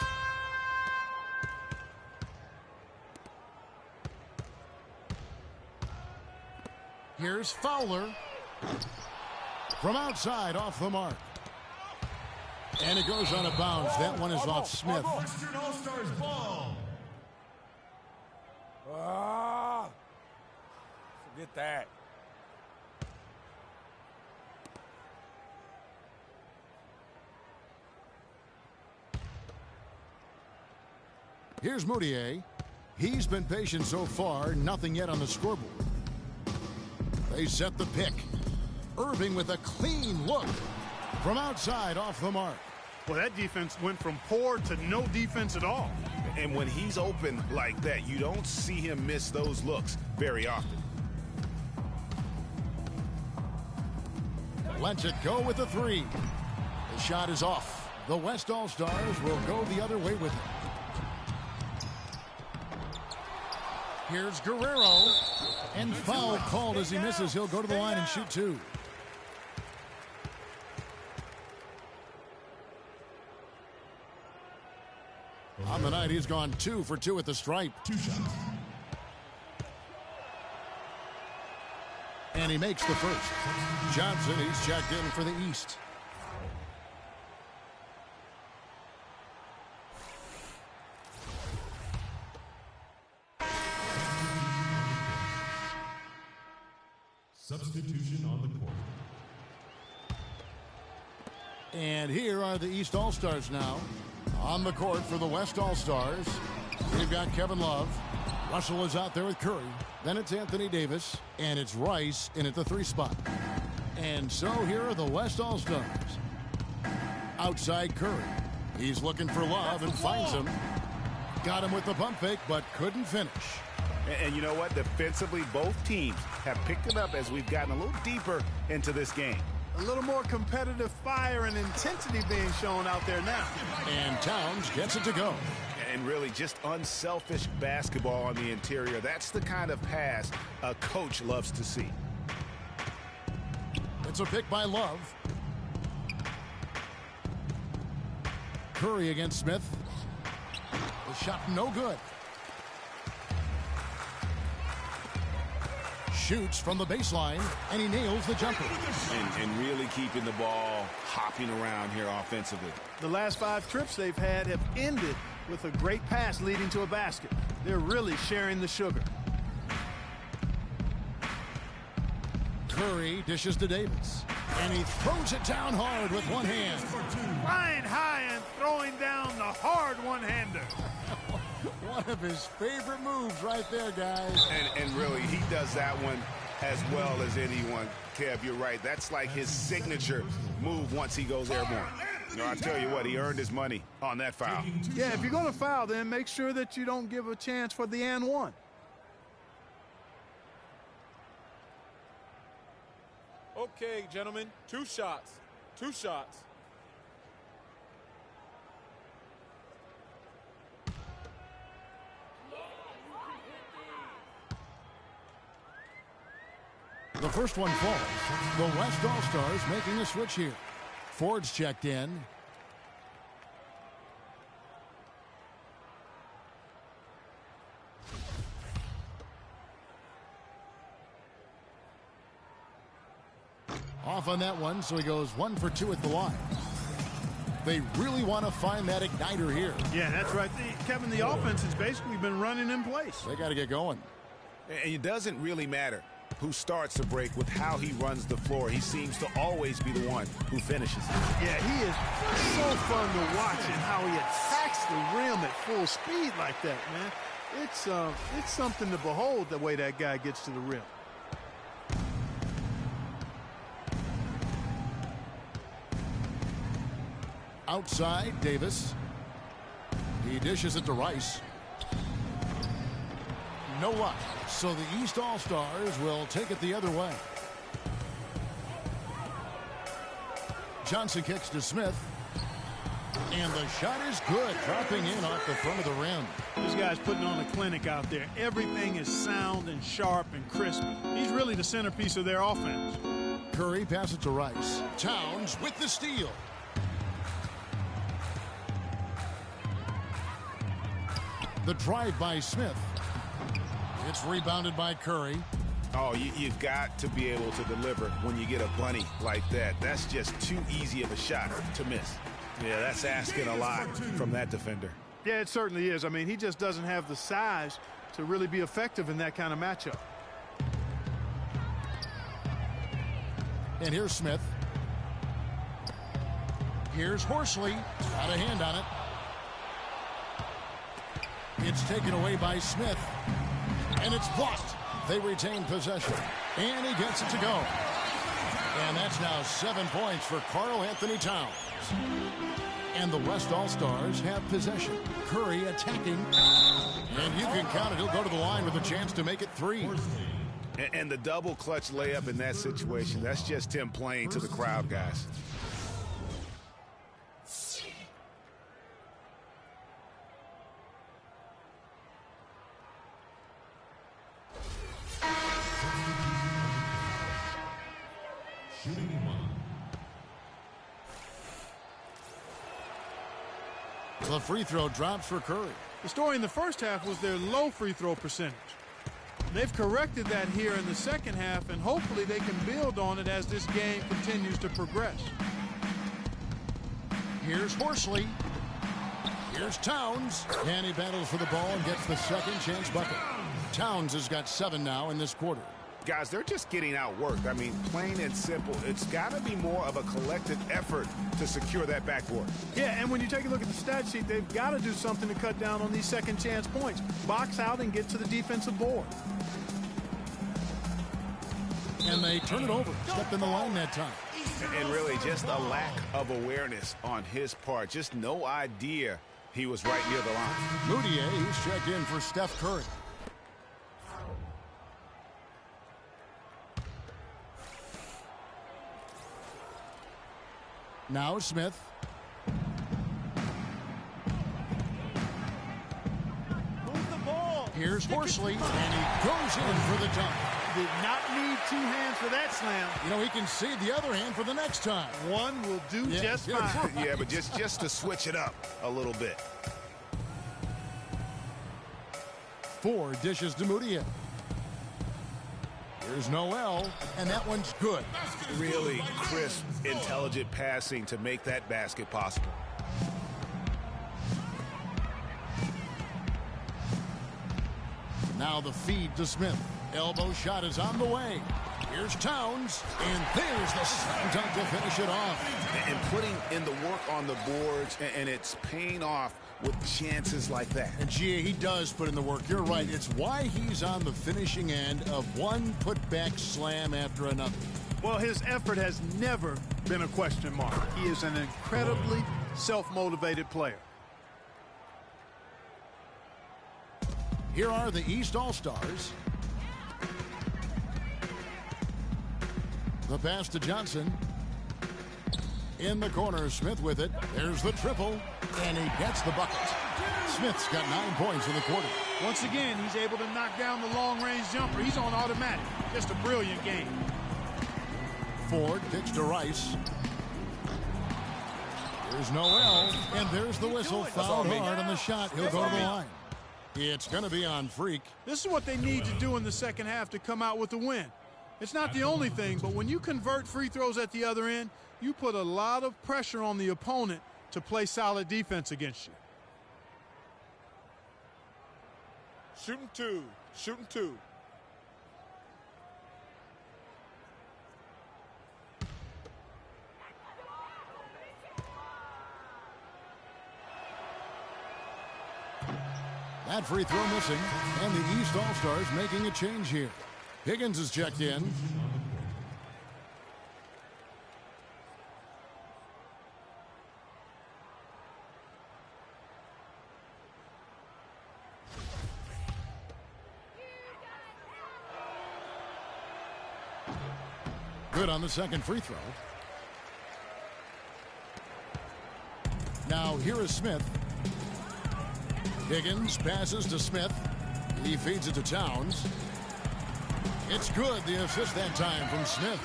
Here's Fowler. From outside, off the mark. And it goes out of bounds. That one is off Smith. Western All-Stars ball. Forget that. Here's Moutier. He's been patient so far. Nothing yet on the scoreboard. They set the pick. Irving with a clean look. From outside, off the mark. Well, that defense went from poor to no defense at all. And when he's open like that, you don't see him miss those looks very often. Lets it go with the 3. The shot is off. The West All-Stars will go the other way with it. Here's Guerrero. And foul called as he misses. He'll go to the line and shoot 2. On the night, he's gone 2 for 2 at the stripe. 2 shots. And he makes the first. Johnson, he's checked in for the East. Substitution on the court. And here are the East All-Stars now. On the court for the West All-Stars, we've got Kevin Love. Russell is out there with Curry. Then it's Anthony Davis. And it's Rice in at the 3 spot. And so here are the West All-Stars. Outside Curry. He's looking for Love and finds him. Got him with the pump fake, but couldn't finish. And you know what? Defensively, both teams have picked it up as we've gotten a little deeper into this game. A little more competitive fire and intensity being shown out there now. And Towns gets it to go. And really just unselfish basketball on the interior. That's the kind of pass a coach loves to see. It's a pick by Love. Curry against Smith. The shot no good. shoots from the baseline, and he nails the jumper. And really keeping the ball hopping around here offensively. The last 5 trips they've had have ended with a great pass leading to a basket. They're really sharing the sugar. Curry dishes to Davis, and he throws it down hard with one hand. Flying high and throwing down the hard one-hander. One of his favorite moves right there, guys. And really, he does that one as well as anyone. Kev, you're right. That's like his signature move once he goes airborne. You know, I tell you what, he earned his money on that foul. Yeah, if you're going to foul, then make sure that you don't give a chance for the and one. Okay, gentlemen, 2 shots. 2 shots. The first one falls. The West All-Stars making a switch here. Ford's checked in. Off on that one, so he goes 1 for 2 at the line. They really want to find that igniter here. Yeah, that's right. Kevin, the offense has basically been running in place. They got to get going. And it doesn't really matter who starts the break with how he runs the floor. He seems to always be the one who finishes. Yeah, he is so fun to watch and how he attacks the rim at full speed like that, man. It's something to behold the way that guy gets to the rim. Outside, Davis. He dishes it to Rice. No luck. So the East All-Stars will take it the other way. Johnson kicks to Smith. And the shot is good, dropping in off the front of the rim. This guy's putting on a clinic out there. Everything is sound and sharp and crisp. He's really the centerpiece of their offense. Curry passes it to Rice. Towns with the steal. The drive by Smith. It's rebounded by Curry. Oh, you've got to be able to deliver when you get a bunny like that. That's just too easy of a shot to miss. Yeah, that's asking a lot from that defender. Yeah, it certainly is. I mean, he just doesn't have the size to really be effective in that kind of matchup. And here's Smith. Here's Horsley. Got a hand on it. It's taken away by Smith. And it's blocked. They retain possession. And he gets it to go. And that's now 7 points for Karl Anthony Towns. And the West All-Stars have possession. Curry attacking. And you can count it. He'll go to the line with a chance to make it 3. And the double clutch layup in that situation, that's just him playing to the crowd, guys. The free throw drops for Curry. The story in the first half was their low free throw percentage. They've corrected that here in the second half, and hopefully they can build on it as this game continues to progress. Here's Horsley. Here's Towns. And he battles for the ball and gets the second chance bucket. Towns has got 7 now in this quarter. Guys, they're just getting outworked. I mean, plain and simple. It's got to be more of a collective effort to secure that backboard. Yeah, and when you take a look at the stat sheet, they've got to do something to cut down on these second chance points. Box out and get to the defensive board. And they turn it over. Stepped in the line that time. And really just a lack of awareness on his part. Just no idea he was right near the line. Moutier, who's checked in for Steph Curry. Now Smith. Move the ball. Here's Horsley, and he goes in for the dunk. Did not need 2 hands for that slam. You know, he can save the other hand for the next time. One will do just fine. Yeah, but just to switch it up a little bit. 4 dishes to Moutier. Here's Noel, and that one's good. Really crisp, intelligent passing to make that basket possible. Now the feed to Smith. Elbow shot is on the way. Here's Towns, and there's the slam dunk to finish it off. And putting in the work on the boards, and it's paying off with chances like that. And Gia, he does put in the work. You're right. It's why he's on the finishing end of one putback slam after another. Well, his effort has never been a question mark. He is an incredibly self-motivated player. Here are the East All-Stars. The pass to Johnson. In the corner, Smith with it. There's the triple, and he gets the bucket. Smith's got 9 points in the quarter. Once again, he's able to knock down the long-range jumper. He's on automatic. Just a brilliant game. Ford kicks to Rice. Here's Noel, and there's the whistle. Fouled hard on the shot. He'll go to the line. It's going to be on Freak. This is what they need to do in the second half to come out with the win. It's not the only thing, but when you convert free throws at the other end, you put a lot of pressure on the opponent to play solid defense against you. Shooting two. Shooting two. That free throw missing, and the East All-Stars making a change here. Higgins is checked in. Good on the second free throw. Now here is Smith. Higgins passes to Smith. He feeds it to Towns. It's good, the assist that time from Smith.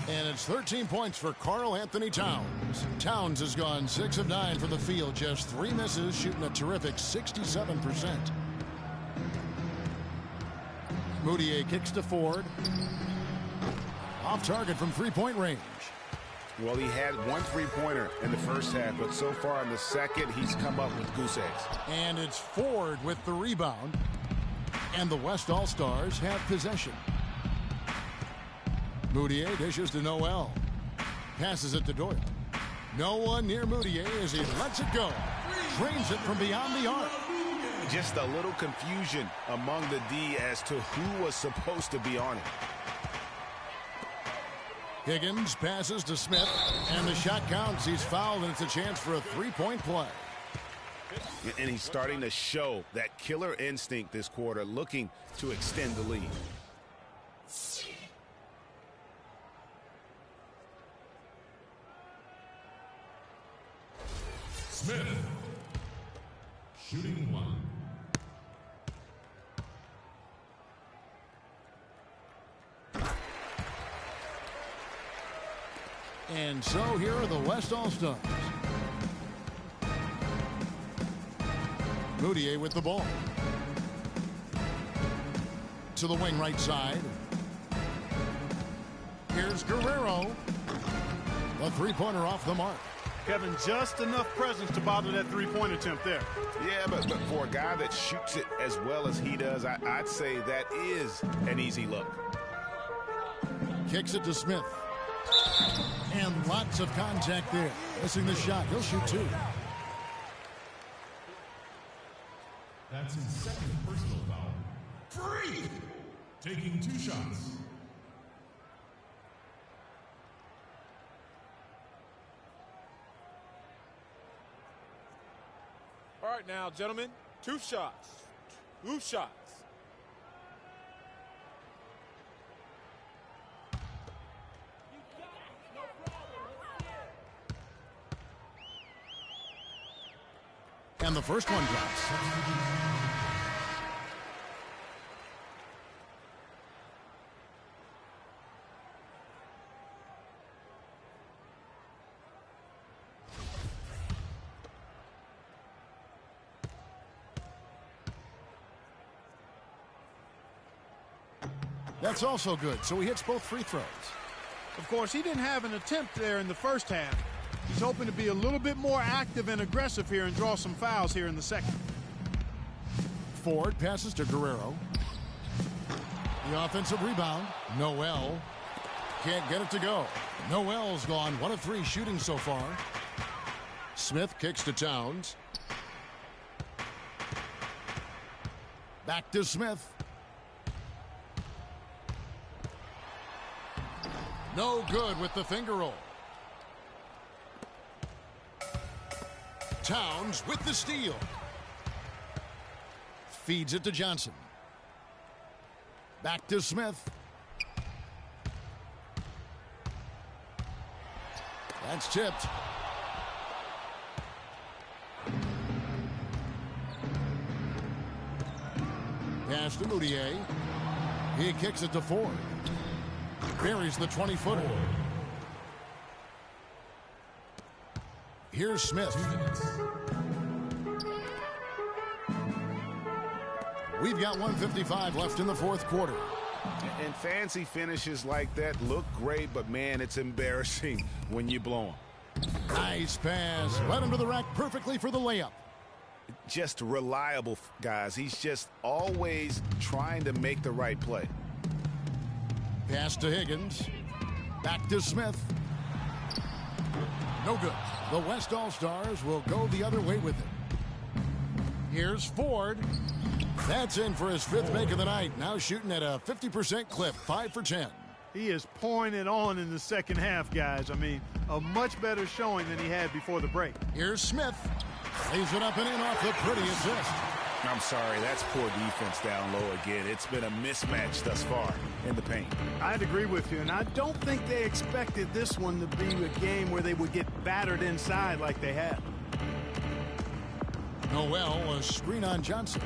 And it's 13 points for Karl Anthony Towns. Towns has gone 6 of 9 from the field, just 3 misses, shooting a terrific 67%. Moutier kicks to Ford. Off target from three-point range. Well, he had one three-pointer in the first half, but so far in the second, he's come up with goose eggs. And it's Ford with the rebound. And the West All-Stars have possession. Moutier dishes to Noel. Passes it to Doyle. No one near Moutier as he lets it go. Drains it from beyond the arc. Just a little confusion among the D as to who was supposed to be on it. Higgins passes to Smith, and the shot counts. He's fouled, and it's a chance for a three-point play. And he's starting to show that killer instinct this quarter, looking to extend the lead. Smith. Shooting one. And so here are the West All-Stars. Moutier with the ball. To the wing right side. Here's Guerrero. The three-pointer off the mark. Kevin, just enough presence to bother that three-point attempt there. Yeah, but for a guy that shoots it as well as he does, I'd say that is an easy look. Kicks it to Smith. And lots of contact there. Missing the shot. He'll shoot two. That's his second personal foul. Free! Taking 2 shots. All right now, gentlemen, 2 shots. 2 shots. And the first one drops. That's also good, so he hits both free throws. Of course, he didn't have an attempt there in the first half. He's hoping to be a little bit more active and aggressive here and draw some fouls here in the second. Ford passes to Guerrero. The offensive rebound. Noel can't get it to go. Noel's gone 1 of 3 shooting so far. Smith kicks to Towns. Back to Smith. No good with the finger roll. Towns with the steal. Feeds it to Johnson. Back to Smith. That's tipped. Pass to Moutier. He kicks it to Ford. Buries the 20-footer. Here's Smith. We've got 1:55 left in the fourth quarter. And fancy finishes like that look great, but man, it's embarrassing when you blow them. Nice pass. Right under the rack perfectly for the layup. Just reliable, guys. He's just always trying to make the right play. Pass to Higgins. Back to Smith. No good. The West All-Stars will go the other way with it. Here's Ford. That's in for his 5th make of the night. Now shooting at a 50% clip, 5 for 10. He is pouring it on in the second half, guys. I mean, a much better showing than he had before the break. Here's Smith. Lays it up and in off the pretty assist. I'm sorry, that's poor defense down low again. It's been a mismatch thus far in the paint. I'd agree with you, and I don't think they expected this one to be a game where they would get battered inside like they have. Noel, a screen on Johnson.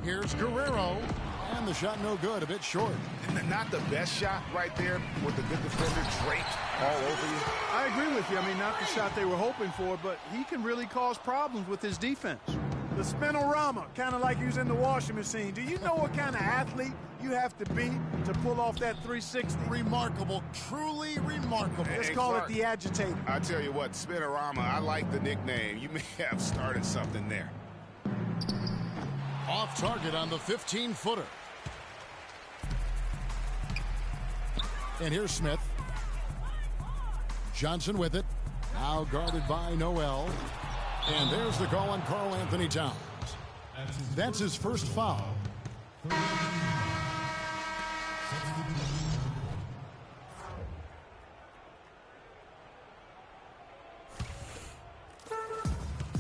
Here's Guerrero, and the shot no good, a bit short. Not the best shot right there with the good defender draped all over you. I agree with you. I mean, not the shot they were hoping for, but he can really cause problems with his defense. The spinorama, kind of like he was in the washing machine. Do you know what kind of athlete you have to be to pull off that 360? Remarkable, truly remarkable. Let's call it the agitator. I tell you what, spinorama, I like the nickname. You may have started something there. Off target on the 15-footer. And here's Smith. Johnson with it. Now guarded by Noel. And there's the call on Karl Anthony Towns. That's his first foul.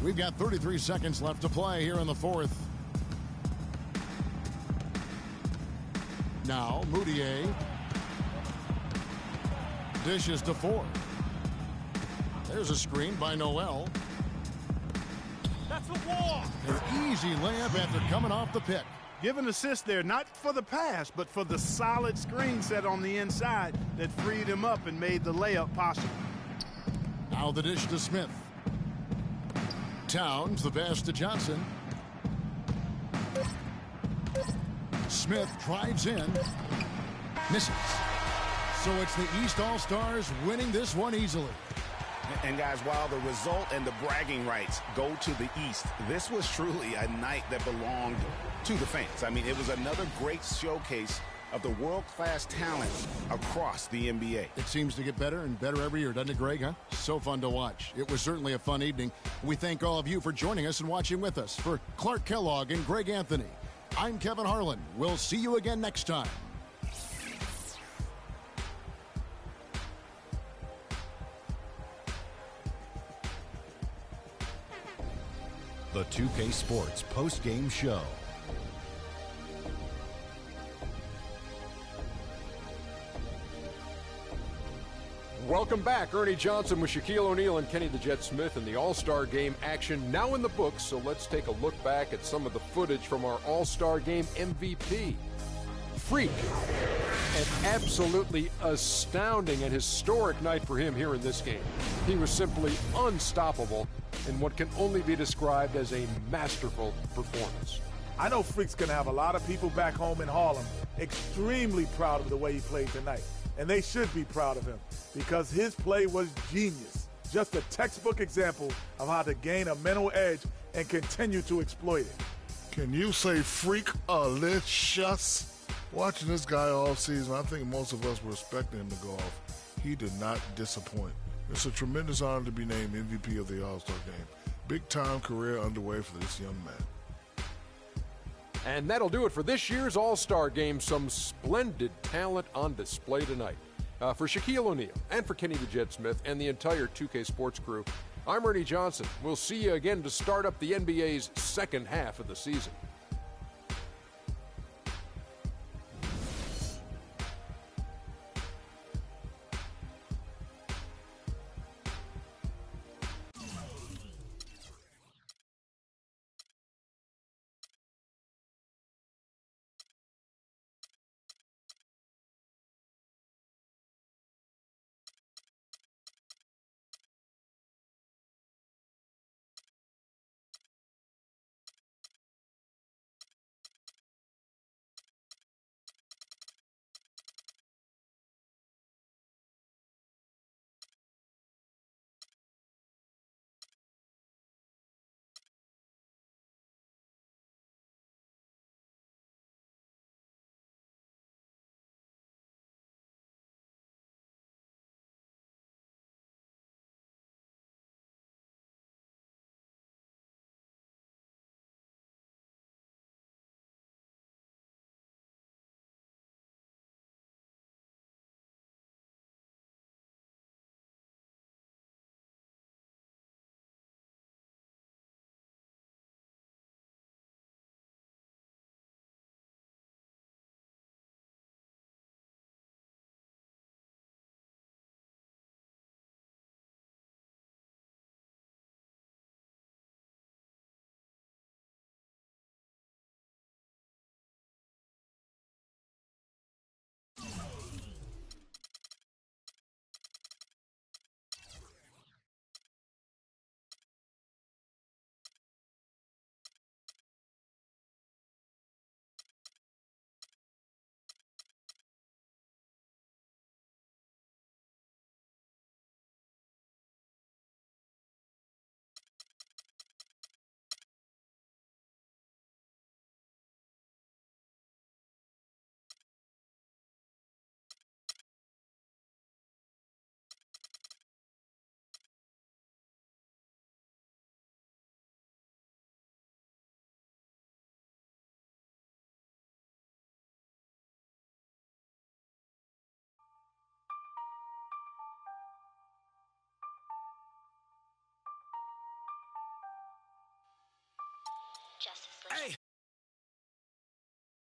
We've got 33 seconds left to play here in the fourth. Now, Moutier dishes to Ford. There's a screen by Noel. That's a walk. An easy layup after coming off the pick. Give an assist there, not for the pass, but for the solid screen set on the inside that freed him up and made the layup possible. Now the dish to Smith. Towns, the pass to Johnson. Smith drives in. Misses. So it's the East All-Stars winning this one easily. And guys, while the result and the bragging rights go to the East, this was truly a night that belonged to the fans. I mean, it was another great showcase of the world-class talent across the NBA. It seems to get better and better every year, doesn't it, Greg, huh? So fun to watch. It was certainly a fun evening. We thank all of you for joining us and watching with us. For Clark Kellogg and Greg Anthony, I'm Kevin Harlan. We'll see you again next time. The 2K Sports post-game show. Welcome back. Ernie Johnson with Shaquille O'Neal and Kenny the Jet Smith in the All-Star Game action now in the books. So let's take a look back at some of the footage from our All-Star Game MVP. Freak. An absolutely astounding and historic night for him here in this game. He was simply unstoppable in what can only be described as a masterful performance. I know Freak's going to have a lot of people back home in Harlem extremely proud of the way he played tonight. And they should be proud of him because his play was genius. Just a textbook example of how to gain a mental edge and continue to exploit it. Can you say freak-alicious? Watching this guy all season, I think most of us were expecting him to go off. He did not disappoint. It's a tremendous honor to be named MVP of the All-Star Game. Big-time career underway for this young man. And that'll do it for this year's All-Star Game. Some splendid talent on display tonight. For Shaquille O'Neal and for Kenny the Jet Smith and the entire 2K Sports crew, I'm Ernie Johnson. We'll see you again to start up the NBA's second half of the season. Hey,